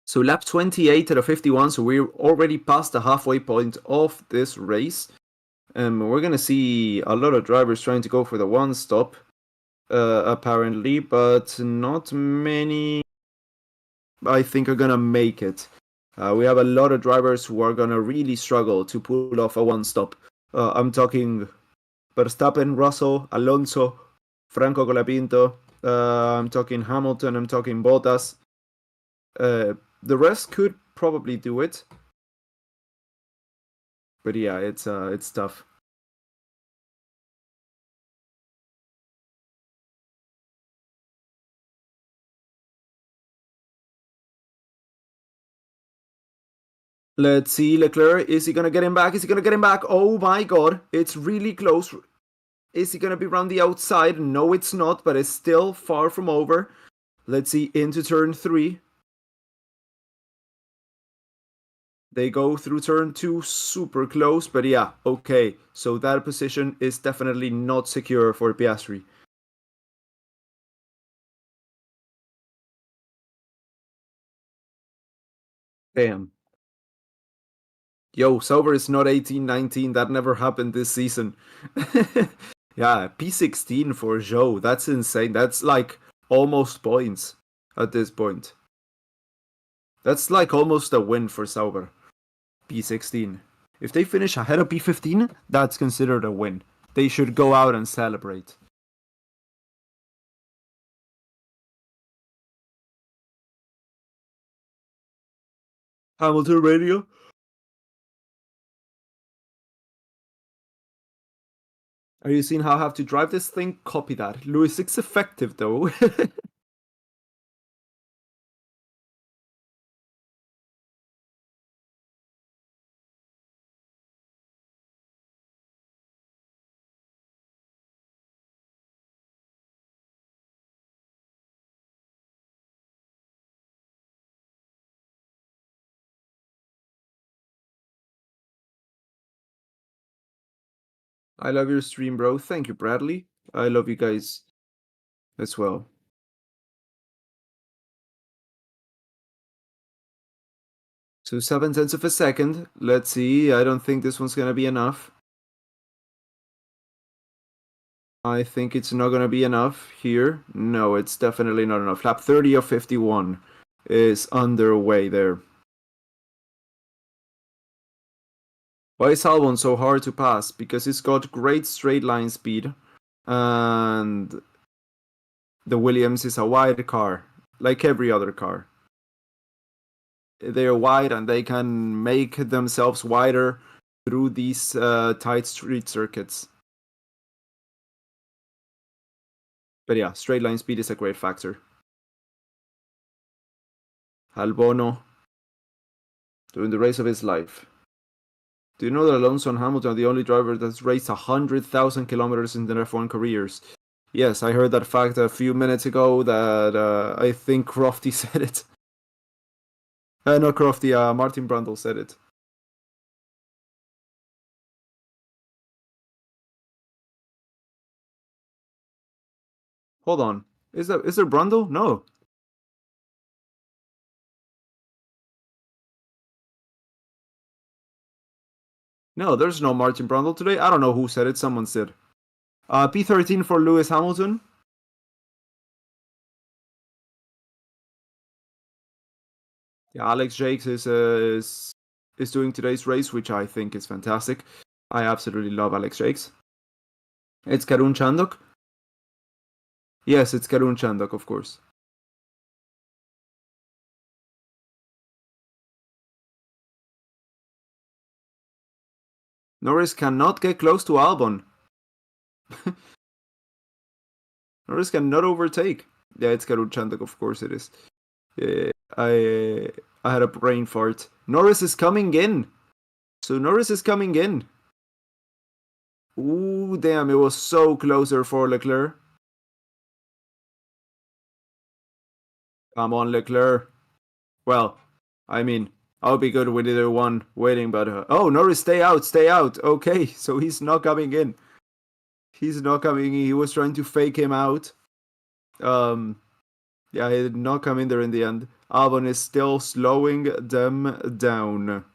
So lap 28 out of 51, so we're already past the halfway point of this race. We're going to see a lot of drivers trying to go for the one stop, apparently, but not many, I think, are going to make it. We have a lot of drivers who are going to really struggle to pull off a one stop. I'm talking Verstappen, Russell, Alonso, Franco Colapinto. I'm talking Hamilton, I'm talking Bottas. The rest could probably do it, but yeah, it's tough. Let's see, Leclerc, is he gonna get him back? Is he gonna get him back? Oh my god, it's really close. Is he gonna be around the outside? No, it's not, but it's still far from over. Let's see, into turn 3. They go through turn 2 super close, but yeah, okay. So that position is definitely not secure for Piastri. Damn. Yo, Sauber is not 18-19. That never happened this season. Yeah, P16 for Joe. That's insane. That's like almost points at this point. That's like almost a win for Sauber. P16. If they finish ahead of P15, that's considered a win. They should go out and celebrate. Hamilton radio. Are you seeing how I have to drive this thing? Copy that. Lewis 6 effective though. I love your stream, bro. Thank you, Bradley. I love you guys as well. So 7/10 of a second. Let's see. I don't think this one's gonna be enough. I think it's not gonna be enough here. No, it's definitely not enough. Lap 30 of 51 is underway there. Why is Albon so hard to pass? Because it's got great straight line speed, and the Williams is a wide car, like every other car. They're wide and they can make themselves wider through these tight street circuits. But yeah, straight line speed is a great factor. Albono doing the race of his life. Do you know that Alonso and Hamilton are the only driver that's raced 100,000 kilometers in their F1 careers? Yes, I heard that fact a few minutes ago that I think Crofty said it. Not Crofty, Martin Brundle said it. Hold on. Is there Brundle? No. No, there's no Martin Brundle today. I don't know who said it. Someone said. P13 for Lewis Hamilton. Yeah, Alex Jakes is doing today's race, which I think is fantastic. I absolutely love Alex Jakes. It's Karun Chandok. Yes, it's Karun Chandok, of course. Norris cannot get close to Albon. Norris cannot overtake. Yeah, it's Karun Chandok, of course it is. I had a brain fart. Norris is coming in. So Norris is coming in. Ooh, damn, it was so closer for Leclerc. Come on, Leclerc. Well, I mean, I'll be good with either one waiting, but oh, Norris, stay out, stay out. Okay, so he's not coming in. He's not coming in. He was trying to fake him out. Yeah, he did not come in there in the end. Albon is still slowing them down.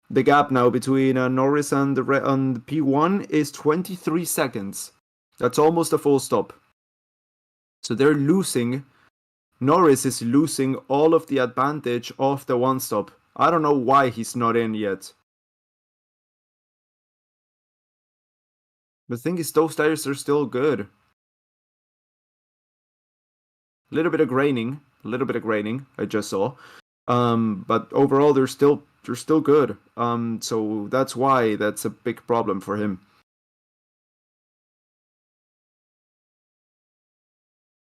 The gap now between Norris and the P1 is 23 seconds. That's almost a full stop. So they're losing. Norris is losing all of the advantage of the one stop. I don't know why he's not in yet. The thing is, those tires are still good. A little bit of graining, I just saw. But overall, they're still good. So that's why that's a big problem for him.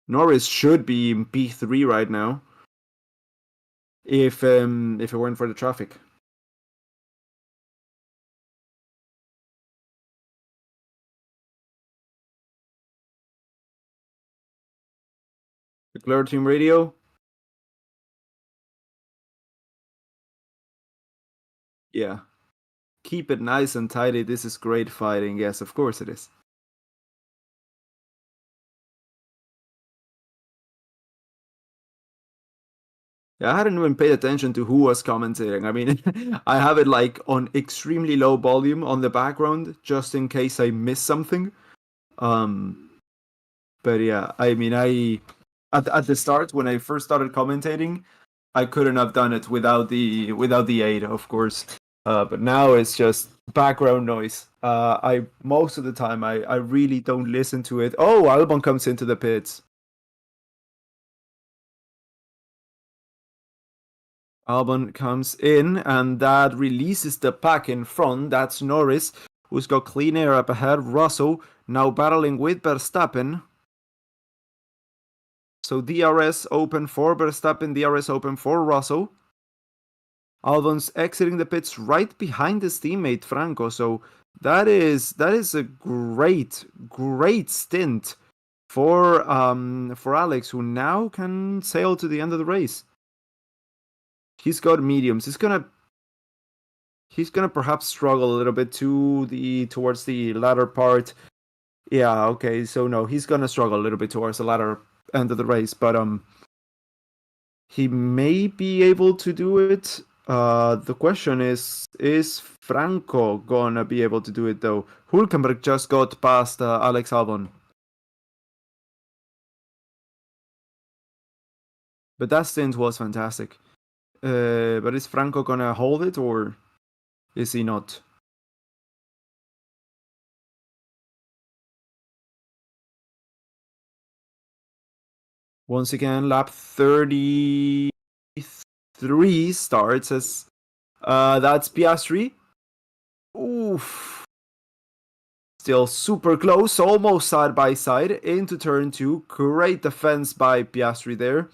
Norris should be in P3 right now. If it weren't for the traffic. Leclerc team radio. Yeah. Keep it nice and tidy. This is great fighting. Yes, of course it is. Yeah, I hadn't even paid attention to who was commentating. I mean, I have it like on extremely low volume on the background just in case I miss something. But yeah, I mean, at the start when I first started commentating, I couldn't have done it without the aid, of course. But now it's just background noise. I most of the time I really don't listen to it. Oh, Albon comes into the pits. Albon comes in, and that releases the pack in front. That's Norris, who's got clean air up ahead. Russell now battling with Verstappen. So DRS open for Verstappen, DRS open for Russell. Albon's exiting the pits right behind his teammate Franco. So that is a great stint for Alex, who now can sail to the end of the race. He's got mediums. He's gonna perhaps struggle a little bit towards the latter part. Yeah, okay, so no, he's gonna struggle a little bit towards the latter end of the race, but he may be able to do it. The question is Franco gonna be able to do it though? Hülkenberg just got past Alex Albon. But that stint was fantastic. But is Franco gonna hold it or is he not? Once again, lap 33 starts as That's Piastri. Oof. Still super close, almost side by side into turn 2. Great defense by Piastri there.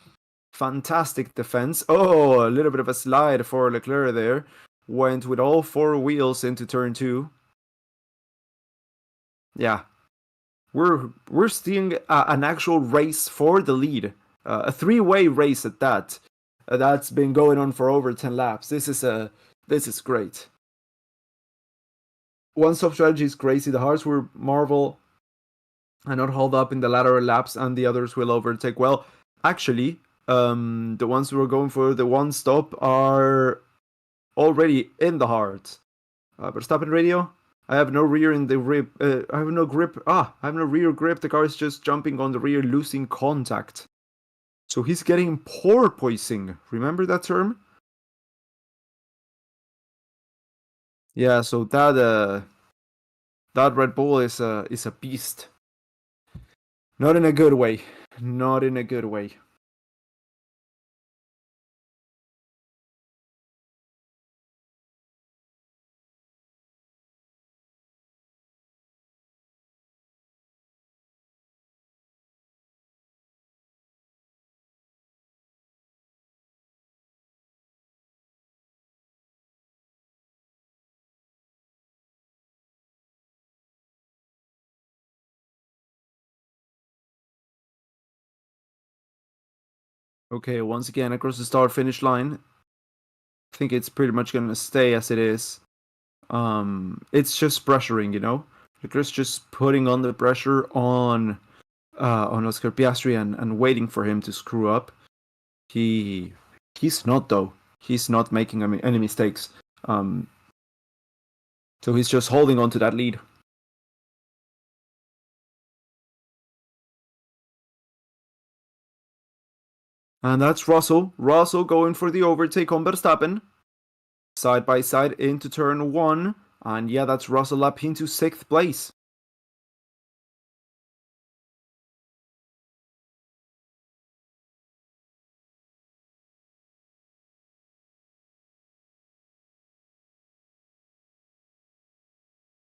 Fantastic defense. Oh, a little bit of a slide for Leclerc there. Went with all 4 wheels into turn 2. Yeah. We're seeing an actual race for the lead. A 3-way race at that. That's been going on for over 10 laps. This is great. One-stop strategy is crazy. The hearts will marvel and not hold up in the lateral laps, and the others will overtake. Well, actually, the ones who are going for the one-stop are already in the heart. Verstappen radio. I have no rear in the grip. I have no grip. I have no rear grip. The car is just jumping on the rear, losing contact. So he's getting porpoising. Remember that term? Yeah. So that Red Bull is a beast. Not in a good way. Not in a good way. Okay, once again across the start-finish line. I think it's pretty much gonna stay as it is. It's just pressuring, you know. Leclerc's just putting on the pressure on Oscar Piastri and waiting for him to screw up. He's not though. He's not making any mistakes. So he's just holding on to that lead. And that's Russell. Russell going for the overtake on Verstappen. Side by side into turn 1. And yeah, that's Russell up into 6th place.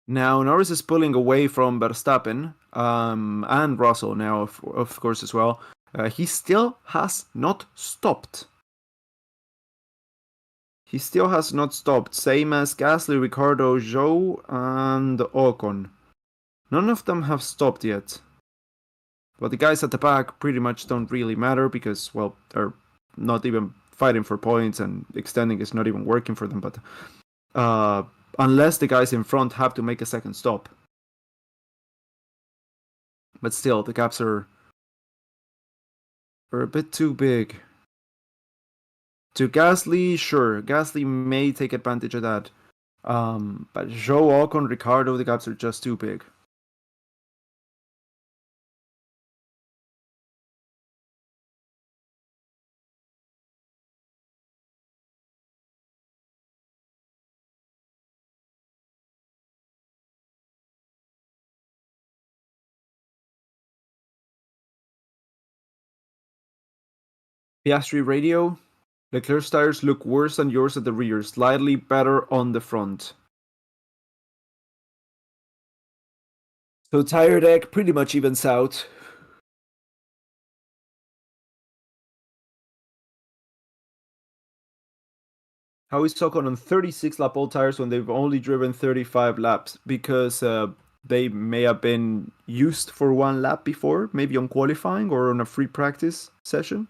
Now Norris is pulling away from Verstappen and Russell now, of course, as well. He still has not stopped. He still has not stopped, same as Gasly, Ricciardo, Zhou, and Ocon. None of them have stopped yet. But the guys at the back pretty much don't really matter because, well, they're not even fighting for points and extending is not even working for them. But unless the guys in front have to make a second stop. But still, the gaps are a bit too big. To Gasly, sure, Gasly may take advantage of that. But Zhou, Ocon, Ricciardo, the gaps are just too big. Piastri radio. Leclerc's tires look worse than yours at the rear, slightly better on the front. So tire deck pretty much evens out. How is Ocon on 36 lap old tires when they've only driven 35 laps? Because they may have been used for 1 lap before, maybe on qualifying or on a free practice session.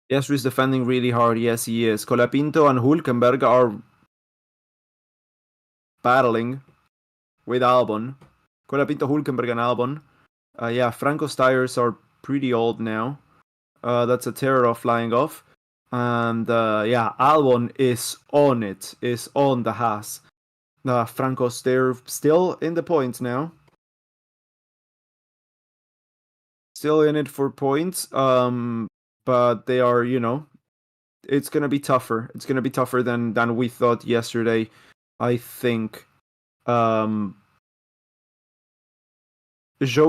Piastri is defending really hard. Yes, he is. Colapinto and Hülkenberg are battling with Albon. Colapinto, Hülkenberg, and Albon. Yeah, Franco's tires are pretty old now. That's a Terra flying off. And yeah, Albon is on it, is on the Haas. Franco's there still in the points now. still in it for points. But they are, it's gonna be tougher. It's gonna be tougher than we thought yesterday, I think. Zhou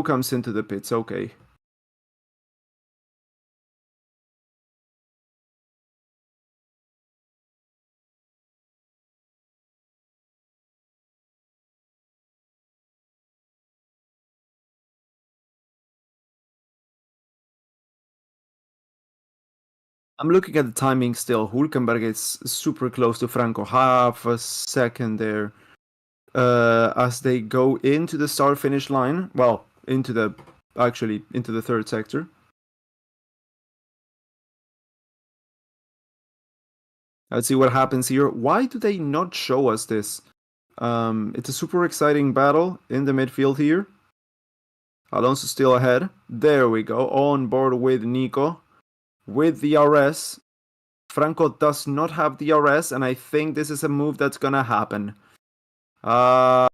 comes into the pits. Okay. I'm looking at the timing still. Hülkenberg is super close to Franco, half a second there. As they go into the start-finish line, well, into the third sector. Let's see what happens here. Why do they not show us this? It's a super exciting battle in the midfield here. Alonso still ahead. There we go. On board with Nico. With the RS. Franco does not have the RS, and I think this is a move that's gonna happen. La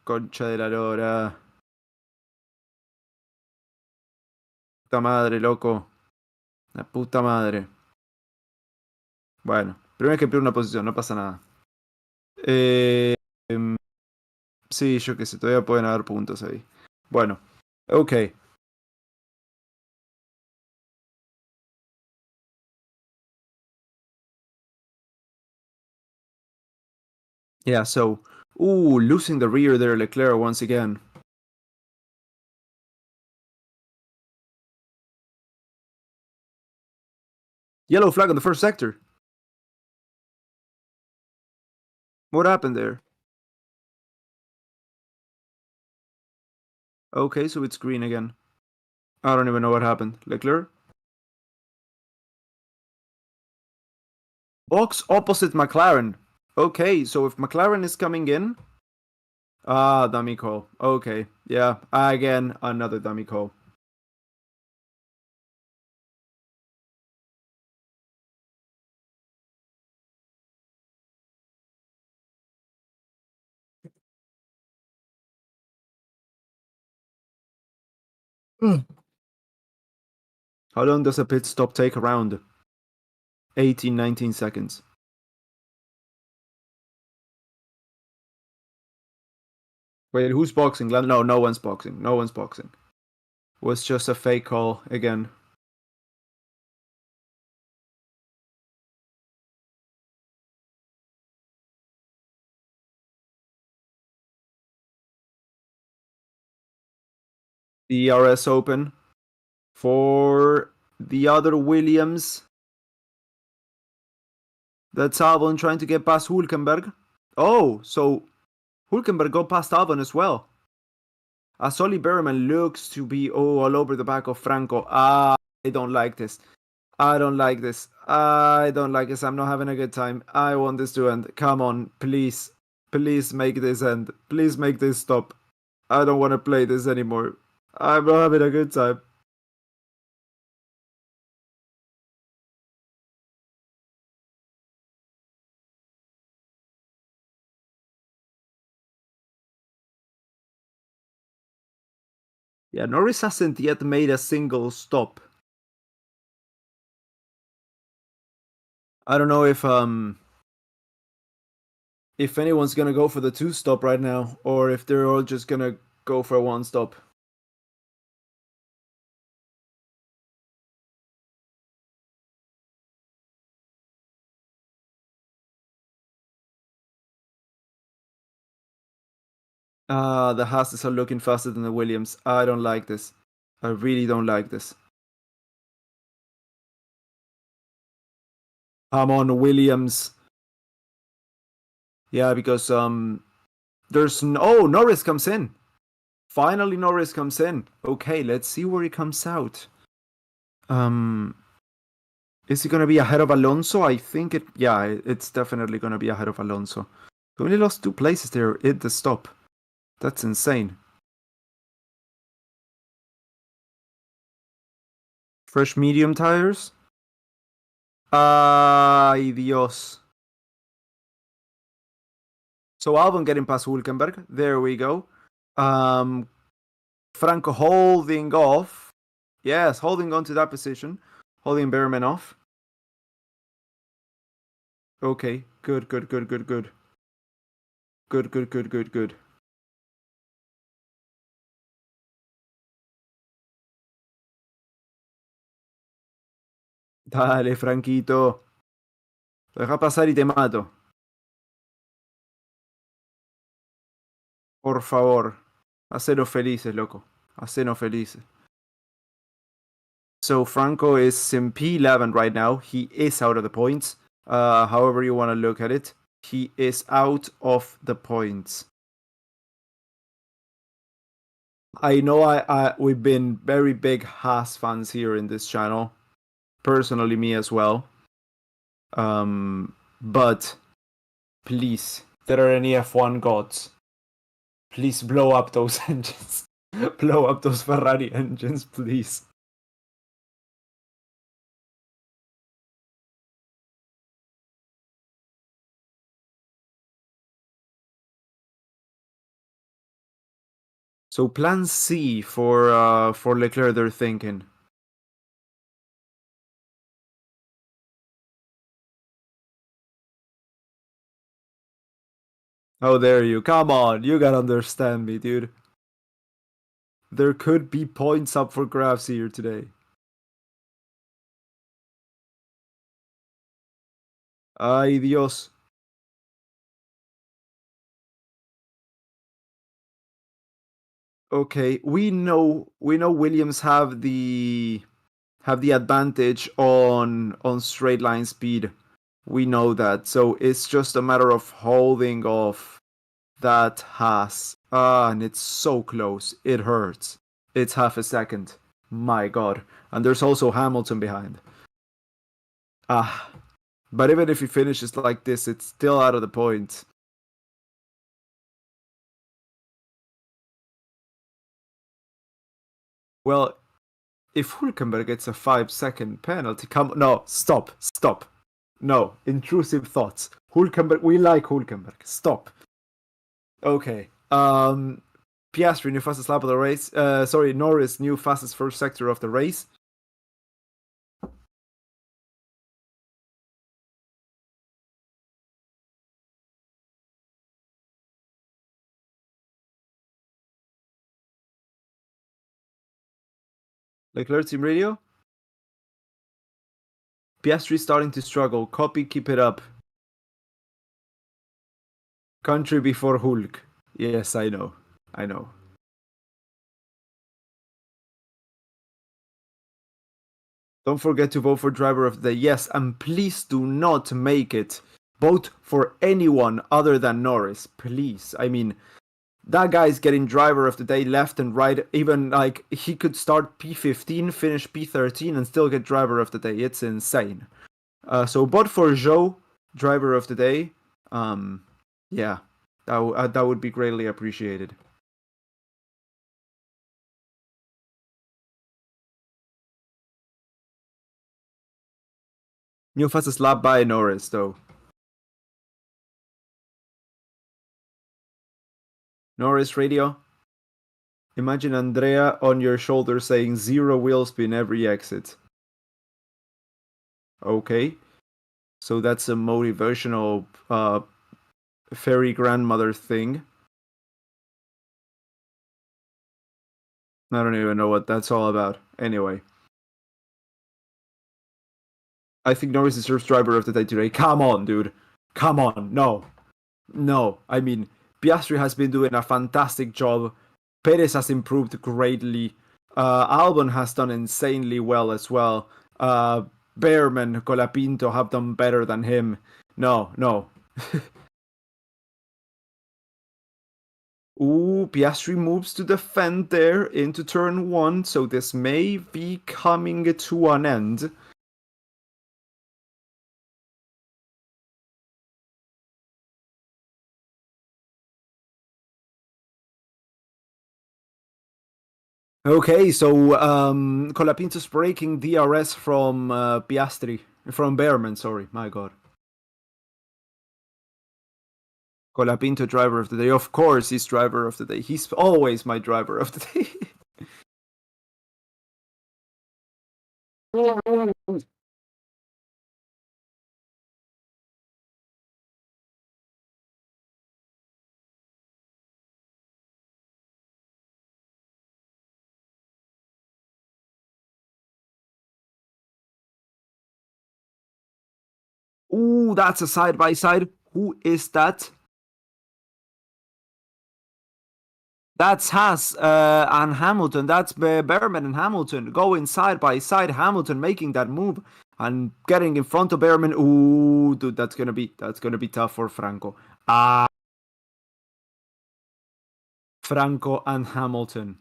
concha de la lora. Puta madre, loco. La puta madre. Bueno, primero que pierdo una posición, no pasa nada. Sí, yo que sé, todavía pueden haber puntos ahí. Bueno, ok. Yeah, so, losing the rear there, Leclerc once again. Yellow flag on the first sector. What happened there? Okay, so it's green again. I don't even know what happened. Leclerc? Box opposite McLaren. Okay, so if McLaren is coming in... dummy call. Okay, yeah, again, another dummy call. How long does a pit stop take around? 18, 19 seconds. Wait, who's boxing? No, no one's boxing. No one's boxing. Was just a fake call again. The RS open for the other Williams. That's Albon trying to get past Hülkenberg. Oh, so Hülkenberg got past Albon as well. Asoli Berman looks to be all over the back of Franco. I don't like this. I don't like this. I don't like this. I'm not having a good time. I want this to end. Come on, please. Please make this end. Please make this stop. I don't want to play this anymore. I'm not having a good time. Yeah, Norris hasn't yet made a single stop. I don't know if anyone's gonna go for the 2-stop right now, or if they're all just gonna go for a 1-stop. The Haas's are looking faster than the Williams. I don't like this. I really don't like this. I'm on Williams. Yeah, because there's Norris comes in. Finally, Norris comes in. Okay, let's see where he comes out. Is he gonna be ahead of Alonso? I think it's definitely gonna be ahead of Alonso. He only lost 2 places there at the stop. That's insane. Fresh medium tires. Ay, Dios. So Albon getting past Hülkenberg. There we go. Franco holding off. Yes, holding on to that position. Holding Behrman off. Okay, good, good, good, good, good. Good, good, good, good, good. Dale, Franquito. Deja pasar y te mato. Por favor. Hacenos felices, loco. Hacenos felices. So Franco is in P11 right now. He is out of the points. However you want to look at it. He is out of the points. I know we've been very big Haas fans here in this channel. Personally, me as well. But please, there are any F1 gods. Please blow up those engines. Blow up those Ferrari engines, please. So plan C for Leclerc, they're thinking. Oh, there you. Come on, you gotta understand me, dude. There could be points up for grabs here today. Ay, Dios. Okay, we know Williams have the advantage on straight line speed. We know that. So it's just a matter of holding off that Haas. And it's so close. It hurts. It's half a second. My god. And there's also Hamilton behind. Ah. But even if he finishes like this, it's still out of the point. Well, if Hülkenberg gets a 5-second penalty, no, stop. No, intrusive thoughts. Hülkenberg, we like Hülkenberg. Stop. Okay. Piastri, new fastest lap of the race. Norris, new fastest first sector of the race. Leclerc team radio. Piastri starting to struggle. Copy, keep it up. Country before Hulk. Yes, I know. Don't forget to vote for driver of the day. Yes, and please do not make it vote for anyone other than Norris. Please. I mean, that guy's getting driver of the day left and right. Even like he could start P15, finish P13, and still get driver of the day. It's insane. So vote for Joe, driver of the day. Yeah, that would be greatly appreciated. New fastest lap by Norris, though. Norris radio. Imagine Andrea on your shoulder saying 0 wheel spin every exit. Okay. So that's a motivational fairy grandmother thing. I don't even know what that's all about. Anyway. I think Norris deserves driver of the day today. Come on, dude. Come on. No. I mean, Piastri has been doing a fantastic job. Perez has improved greatly. Albon has done insanely well as well. Behrman, Colapinto have done better than him. No. Ooh, Piastri moves to defend there into turn 1, so this may be coming to an end. Okay, so Colapinto's breaking DRS from Piastri, from Behrman, sorry, my god. Colapinto, driver of the day. Of course, he's driver of the day. He's always my driver of the day. Ooh, that's a side by side. Who is that? That's Haas and Hamilton. That's Behrman and Hamilton going side by side. Hamilton making that move and getting in front of Behrman. Ooh, dude, that's gonna be tough for Franco. Franco and Hamilton.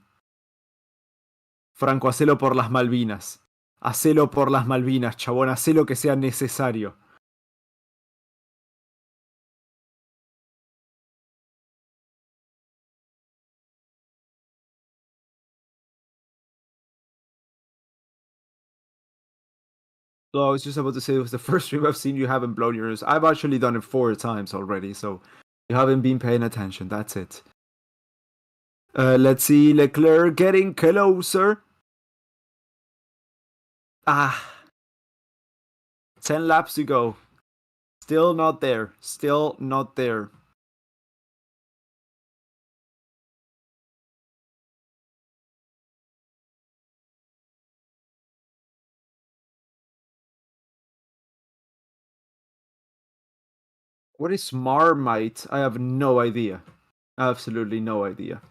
Franco, hacelo por las Malvinas. Hacelo por las Malvinas, chabón. Hacé lo que sea necesario. So I was just about to say it was the first stream I've seen you haven't blown your nose. I've actually done it 4 times already, so you haven't been paying attention. That's it. Let's see. Leclerc getting closer. 10 laps to go. Still not there. Still not there. What is Marmite? I have no idea. Absolutely no idea.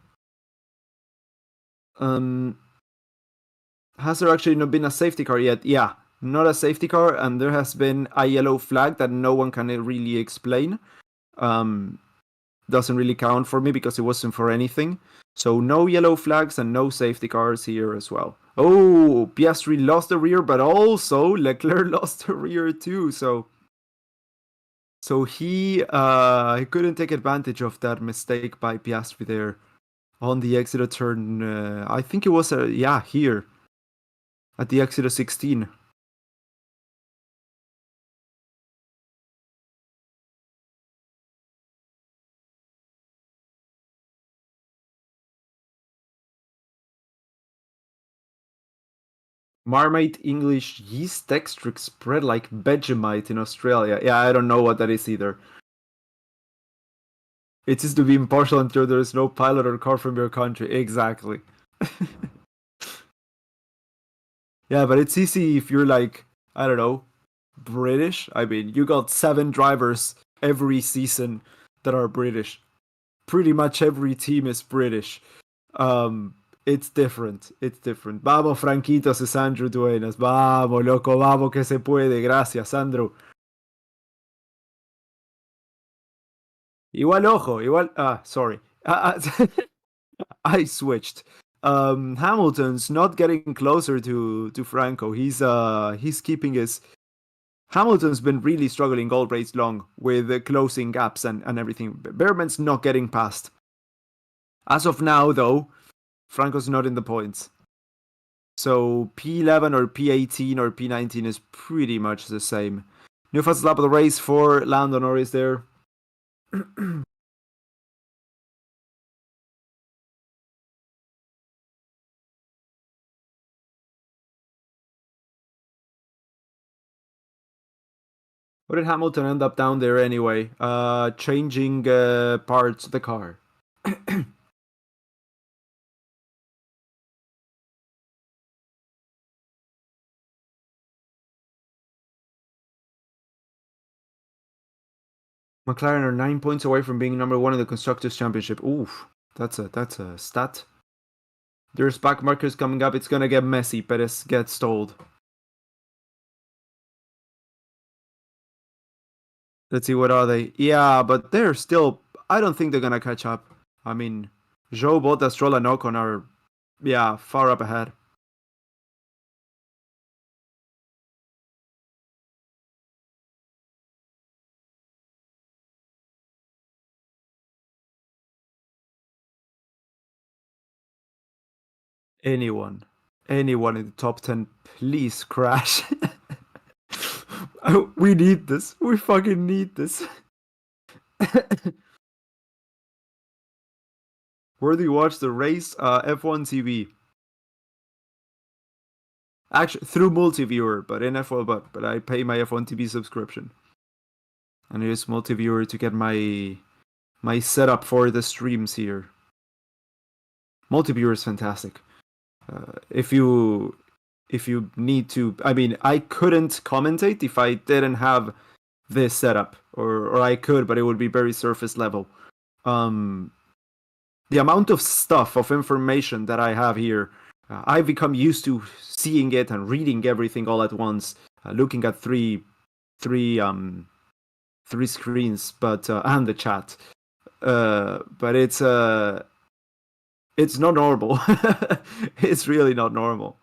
Has there actually not been a safety car yet? Yeah, not a safety car, and there has been a yellow flag that no one can really explain. Doesn't really count for me because it wasn't for anything. So no yellow flags and no safety cars here as well. Oh, Piastri lost the rear, but also Leclerc lost the rear too. So he couldn't take advantage of that mistake by Piastri there on the exit of turn. I think it was here at the exit of 16. Marmite English yeast extract spread like Vegemite in Australia. Yeah, I don't know what that is either. It is to be impartial until there is no pilot or car from your country. Exactly. Yeah, but it's easy if you're like, I don't know, British. I mean, you got 7 drivers every season that are British. Pretty much every team is British. It's different. It's different. Vamos, Franquitos, es Andrew Duenas. Vamos, loco, vamos que se puede. Gracias, Andrew. Igual, ojo, igual. Sorry. I switched. Hamilton's not getting closer to Franco. He's keeping his. Hamilton's been really struggling all race long with closing gaps and everything. Behrman's not getting past. As of now, though, Franco's not in the points. So P11 or P18 or P19 is pretty much the same. New fastest lap of the race for Lando Norris there. What did Hamilton end up down there anyway? Changing parts of the car. McLaren are 9 points away from being number 1 in the Constructors' Championship. Oof, that's a stat. There's back markers coming up. It's gonna get messy. Perez gets stalled. Let's see, what are they? Yeah, but they're still. I don't think they're gonna catch up. I mean, Joe, Bottas, Stroll, and Ocon are, far up ahead. Anyone in the top 10, please crash. We need this. We fucking need this. Where do you watch the race? F1 TV. Actually, through multi-viewer, but in F1, but I pay my F1 TV subscription, and I use multi-viewer to get my setup for the streams here. Multi-viewer is fantastic. If you need to, I mean, I couldn't commentate if I didn't have this setup, or I could, but it would be very surface level. The amount of stuff, of information that I have here, I've become used to seeing it and reading everything all at once, looking at three screens, but and the chat. But it's not normal. It's really not normal.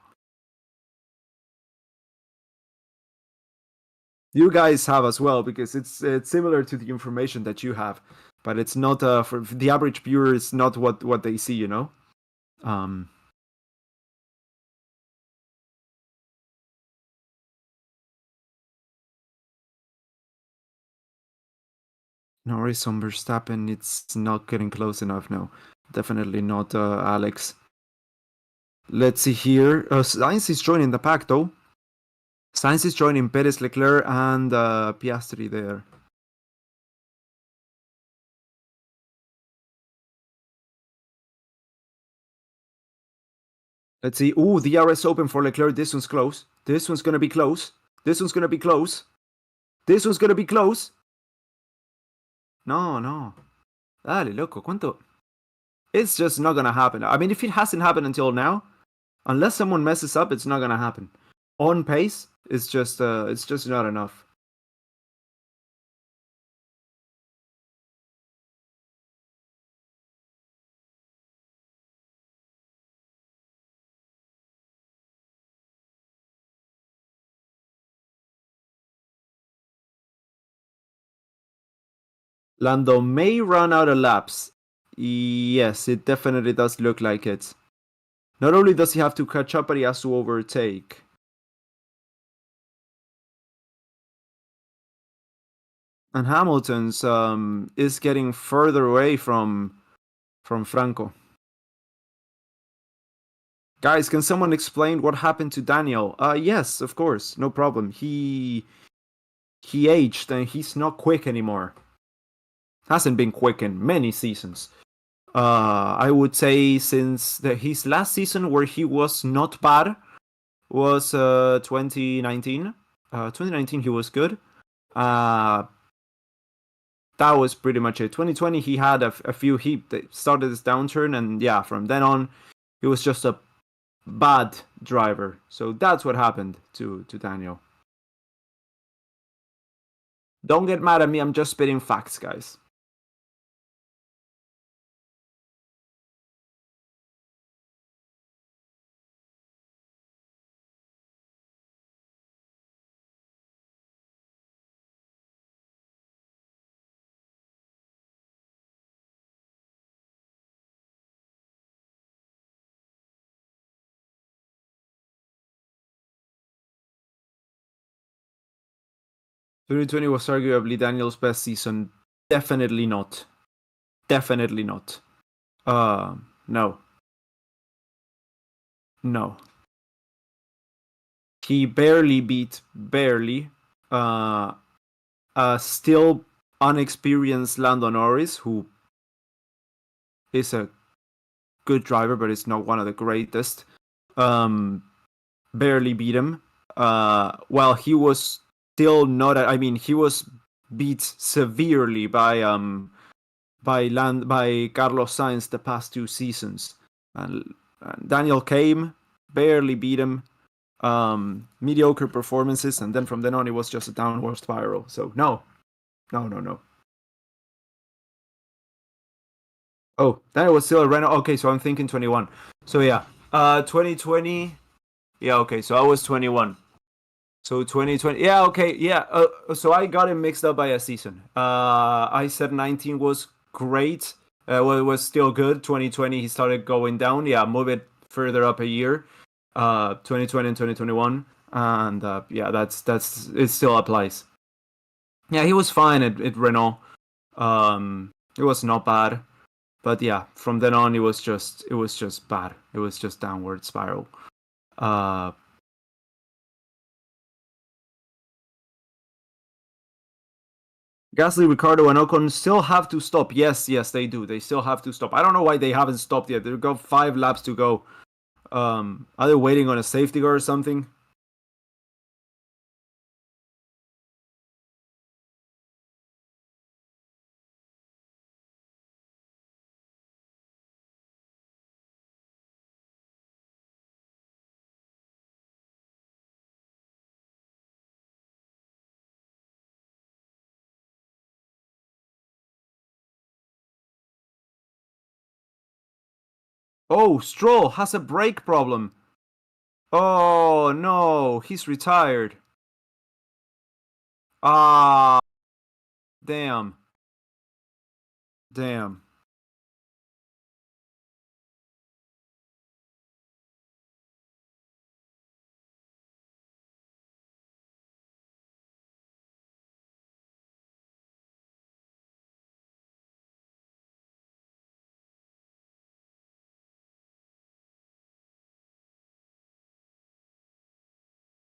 You guys have as well, because it's similar to the information that you have, but it's not for the average viewer. It's not what they see, you know. Um, Norris on Verstappen, it's not getting close enough. No, definitely not, Alex. Let's see here. Sainz is joining the pack though. Sainz is joining Perez, Leclerc, and Piastri there. Let's see. Ooh, the DRS open for Leclerc. This one's close. This one's gonna be close. This one's gonna be close. This one's gonna be close. No, no. Dale, loco, ¿cuánto? It's just not gonna happen. I mean, if it hasn't happened until now, unless someone messes up, it's not gonna happen. On pace, it's just not enough. Lando may run out of laps. Yes, it definitely does look like it. Not only does he have to catch up, but he has to overtake. And Hamilton's is getting further away from Franco. Guys, can someone explain what happened to Daniel? Yes, of course, no problem. He aged and he's not quick anymore. Hasn't been quick in many seasons. I would say since his last season where he was not bad was 2019. 2019 he was good. That was pretty much it. 2020 he had a few. He started his downturn, and yeah, from then on he was just a bad driver. So that's what happened to Daniel. Don't get mad at me. I'm just spitting facts, guys. Twenty 2020 was arguably Daniel's best season. Definitely not. Definitely not. No. No. He barely beat, uh, a still unexperienced Lando Norris, who is a good driver, but is not one of the greatest. Barely beat him. While he was still not. I mean, he was beat severely by Carlos Sainz the past 2 seasons. And Daniel came, barely beat him. Mediocre performances, and then from then on it was just a downward spiral. So no. Oh, then it was still a Renault. Okay, so I'm thinking 21. So yeah, 2020. Yeah, okay, so I was 21. So 2020. Yeah, okay, yeah. So I got it mixed up by a season. I said 19 was great. Well, it was still good. 2020 he started going down. Yeah, move it further up a year. 2020 and 2021, and yeah, that's it still applies. Yeah, he was fine at Renault. It was not bad, but yeah, from then on it was just bad. It was just downward spiral. Gasly, Ricardo, and Ocon still have to stop. Yes, they do. They still have to stop. I don't know why they haven't stopped yet. They've got 5 laps to go. Are they waiting on a safety car or something? Oh, Stroll has a brake problem. Oh, no. He's retired. Ah, damn. Damn.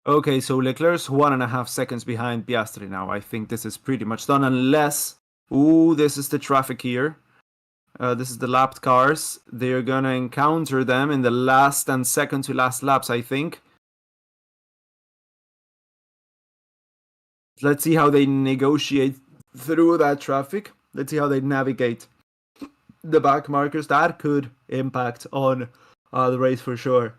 Okay, so Leclerc's 1.5 seconds behind Piastri now. I think this is pretty much done unless... Ooh, this is the traffic here. This is the lapped cars. They're gonna encounter them in the last and second to last laps, I think. Let's see how they negotiate through that traffic. Let's see how they navigate the back markers. That could impact on the race for sure.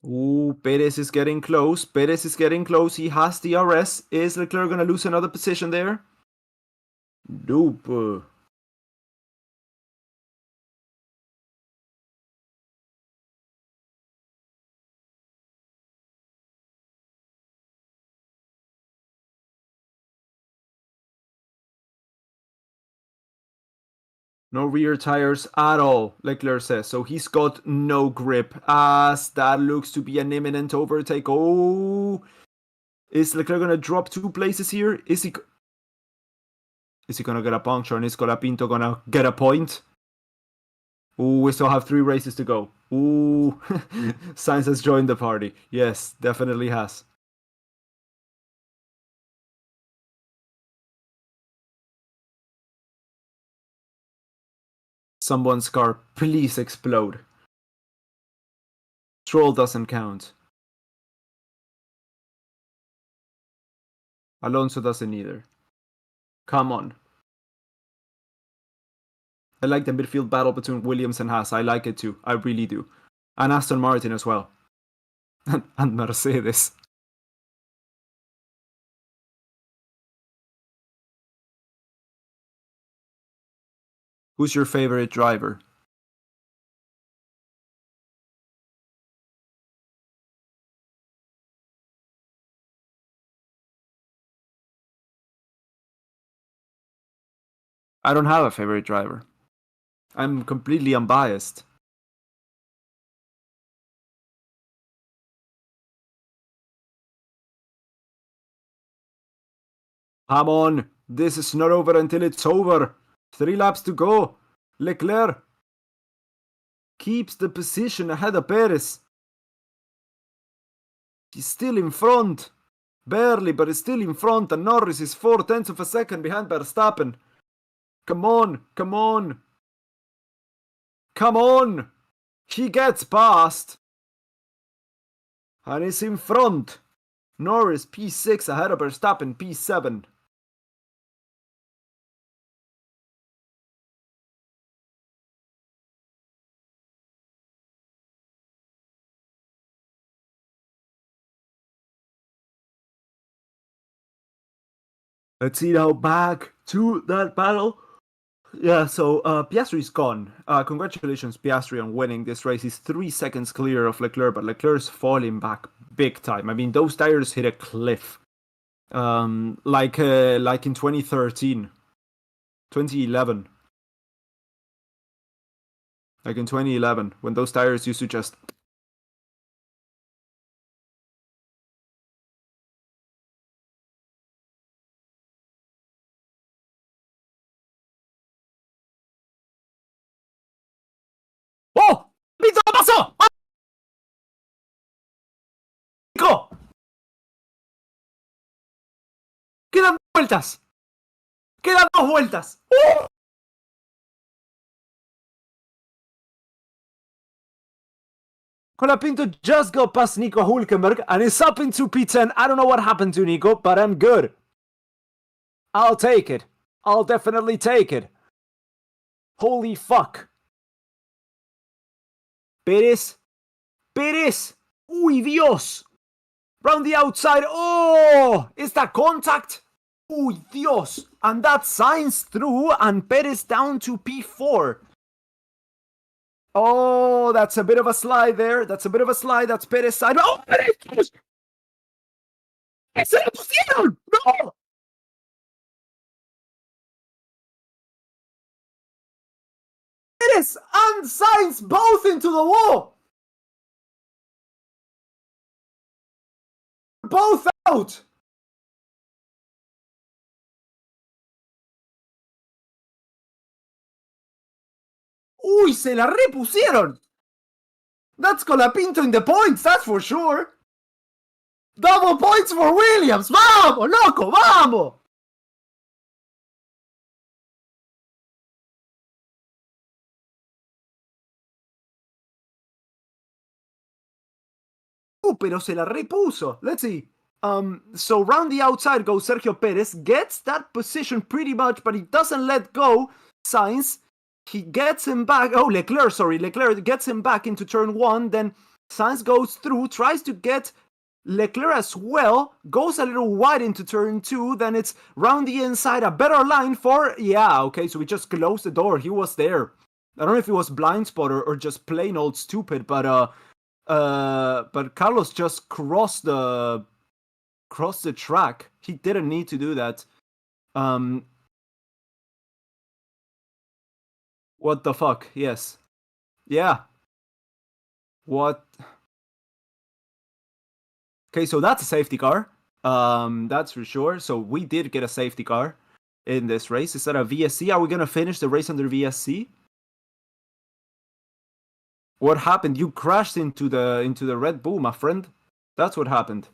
Ooh, Perez is getting close. Perez is getting close. He has the RS. Is Leclerc gonna lose another position there? Nope. No rear tires at all, Leclerc says. So he's got no grip. As that looks to be an imminent overtake. Oh, is Leclerc gonna drop 2 places here? Is he gonna get a puncture and is Colapinto gonna get a point? Ooh, we still have 3 races to go. Ooh, Sainz has joined the party. Yes, definitely has. Someone's car, please explode. Stroll doesn't count. Alonso doesn't either. Come on. I like the midfield battle between Williams and Haas. I like it too. I really do. And Aston Martin as well. And Mercedes. Who's your favorite driver? I don't have a favorite driver. I'm completely unbiased. Come on, this is not over until it's over. 3 laps to go. Leclerc keeps the position ahead of Perez. He's still in front. Barely, but he's still in front, and Norris is 4 tenths of a second behind Verstappen. Come on, come on. Come on! He gets past. And is in front. Norris P6 ahead of Verstappen P7. Let's see now back to that battle. Yeah, so Piastri's gone. Congratulations, Piastri, on winning this race. He's 3 seconds clear of Leclerc, but Leclerc's falling back big time. I mean, those tires hit a cliff. Like in 2013, 2011. Like in 2011, when those tires used to just... ¡Oh! ¡Pizza pasó! ¡Nico! ¡Quedan 2 vueltas! ¡Quedan 2 vueltas! ¡Oh! Colapinto just got past Nico Hulkenberg and is up into P10. I don't know what happened to Nico, but I'm good. I'll take it. I'll definitely take it. Holy fuck. Perez. Perez. Uy, Dios. Round the outside. Oh, is that contact? Oh, Dios. And that's Sainz through and Perez down to P4. Oh, that's a bit of a slide there. That's a bit of a slide. That's Perez side. Oh, Perez! ¡Se la pusieron! ¡No! Perez and Sainz both into the wall! Both out! Uy, se la repusieron! That's Colapinto in the points, that's for sure! Double points for Williams! ¡Vamos, loco, vamos! Pero se la repuso. Let's see. So round the outside goes Sergio Perez, gets that position pretty much, but he doesn't let go. Sainz, he gets him back. Oh, Leclerc gets him back into turn 1. Then Sainz goes through, tries to get Leclerc as well, goes a little wide into turn 2. Then it's round the inside, a better line for. Yeah, okay, so we just closed the door. He was there. I don't know if it was blind spot or just plain old stupid, but Carlos just crossed the track. He didn't need to do that. What the fuck? Yes. Yeah. What? Okay, so that's a safety car. That's for sure. So we did get a safety car in this race. Is that a VSC? Are we gonna finish the race under VSC? What happened? You crashed into the Red Bull, my friend. That's what happened.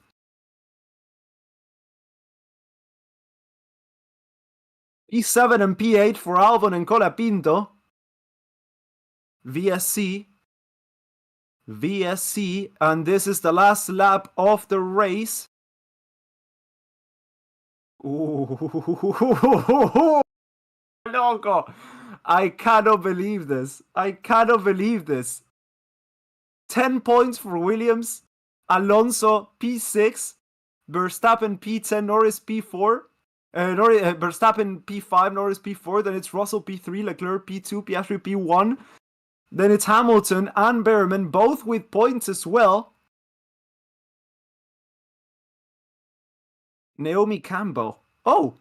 P7 and P8 for Albon and Colapinto. VSC. VSC. And this is the last lap of the race. Ooh. Loco. I cannot believe this. I cannot believe this. 10 points for Williams. Alonso P6. Verstappen P10. Norris P4. Verstappen P5, Norris P4, then it's Russell P3, Leclerc P2, Piastri P1, then it's Hamilton and Behrman, both with points as well. Naomi Campbell. Oh!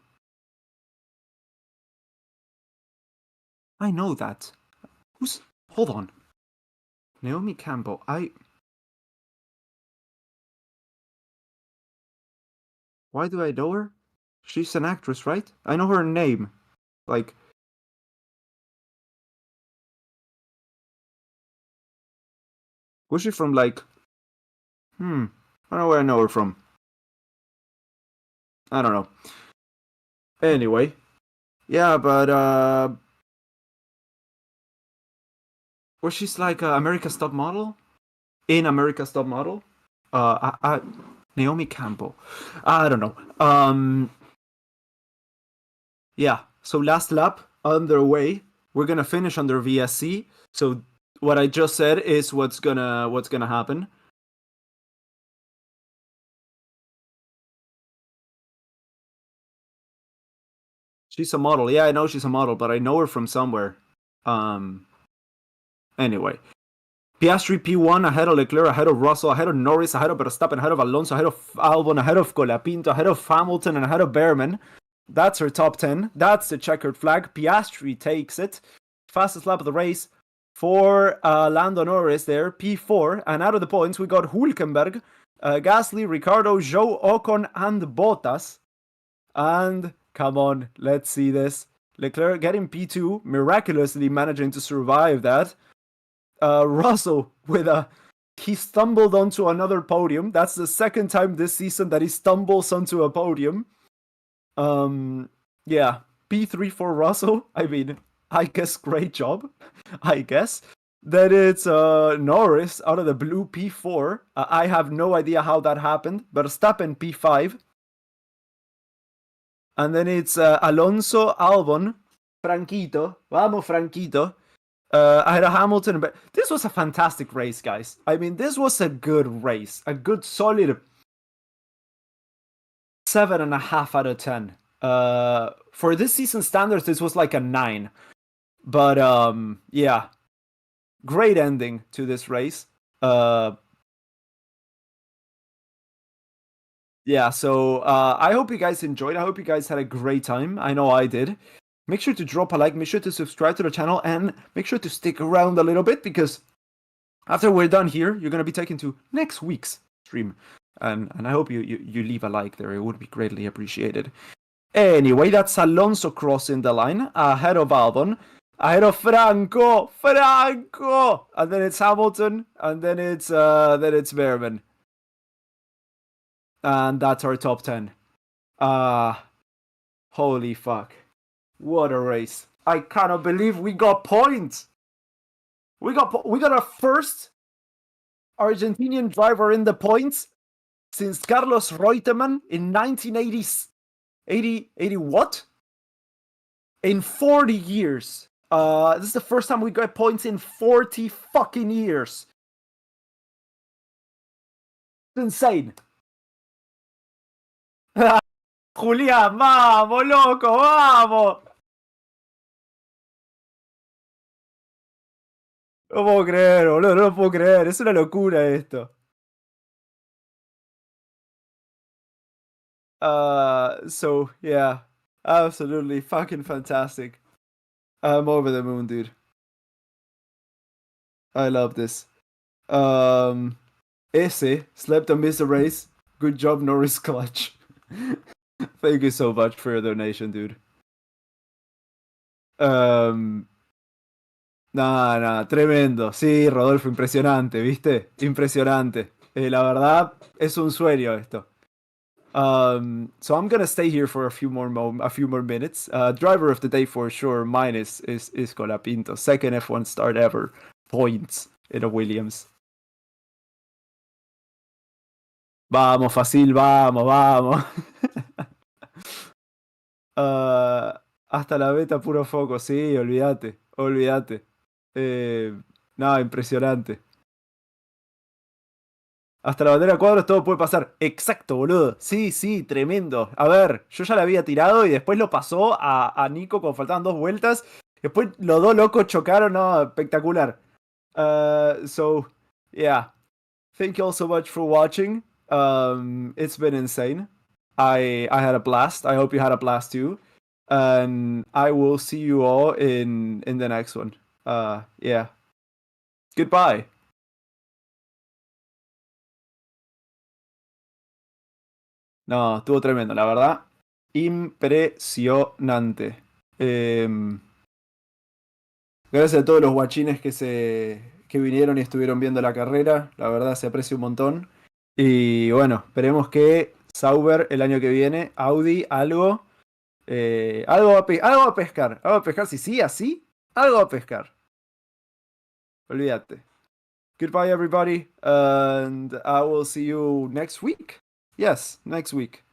I know that. Hold on. Naomi Campbell, Why do I know her? She's an actress, right? I know her name. Like... Was she from, like... I don't know where I know her from. I don't know. Anyway. Yeah, but, was she's like America's Top Model? In America's Top Model? Naomi Campbell. I don't know. Yeah, so last lap underway. We're gonna finish under VSC. So what I just said is what's gonna happen. She's a model. Yeah, I know she's a model, but I know her from somewhere. Anyway. Piastri P1 ahead of Leclerc, ahead of Russell, ahead of Norris, ahead of Verstappen, ahead of Alonso, ahead of Albon, ahead of Colapinto, ahead of Hamilton, and ahead of Behrman. That's her top 10. That's the checkered flag. Piastri takes it. Fastest lap of the race for Lando Norris there, P4. And out of the points, we got Hülkenberg, Gasly, Ricciardo, Zhou, Ocon, and Bottas. And come on, let's see this. Leclerc getting P2, miraculously managing to survive that. Russell he stumbled onto another podium. That's the second time this season that he stumbles onto a podium. Yeah, P3 for Russell. I mean, I guess great job. I guess. Then it's Norris out of the blue P4. I have no idea how that happened. Verstappen P5. And then it's Alonso, Albon, Franquito. Vamos, Franquito. I had a Hamilton, but this was a fantastic race, guys. I mean, this was a good race. A good, solid 7.5 out of 10. For this season standards, this was like a 9. But yeah, great ending to this race. Yeah, so I hope you guys enjoyed. I hope you guys had a great time. I know I did. Make sure to drop a like, make sure to subscribe to the channel, and make sure to stick around a little bit, because after we're done here, you're gonna be taken to next week's stream. And I hope you leave a like there. It would be greatly appreciated. Anyway, that's Alonso crossing the line ahead of Albon, ahead of Franco, and then it's Hamilton, and then it's Verman. And that's our top 10. Holy fuck. What a race. I cannot believe we got points. We got our first Argentinian driver in the points since Carlos Reutemann in 1980. 80 what? In 40 years. This is the first time we got points in 40 fucking years. It's insane. Julián, vamos, loco, vamos. No puedo creer, boludo, no lo puedo creer. Es una locura esto. So yeah, absolutely fucking fantastic. I'm over the moon, dude. I love this. Ese slept and missed the race. Good job, Norris clutch. Thank you so much for your donation, dude. Nada, tremendo. Sí, Rodolfo, impresionante, ¿viste? Impresionante. La verdad, es un sueño esto. So I'm gonna stay here for a few more minutes. Driver of the day for sure. Mine is Colapinto. Second F1 start ever. Points in a Williams. Vamos, Facil, vamos. Hasta la beta puro foco, sí, olvídate. No, impresionante. Hasta la bandera cuadros todo puede pasar. Exacto, boludo. Sí, tremendo. A ver, yo ya la había tirado y después lo pasó a Nico cuando faltaban 2 vueltas. Después los dos locos chocaron, no, espectacular. So, yeah. Thank you all so much for watching. It's been insane. I had a blast. I hope you had a blast too. And I will see you all in the next one. Yeah. Goodbye. No, estuvo tremendo, la verdad. Impresionante. Gracias a todos los guachines que vinieron y estuvieron viendo la carrera. La verdad se aprecia un montón. Y bueno, esperemos que Sauber el año que viene, Audi, algo va a pescar. Algo va a pescar, si sí, así, algo va a pescar. Olvídate. Goodbye, everybody. And I will see you next week. Yes, next week.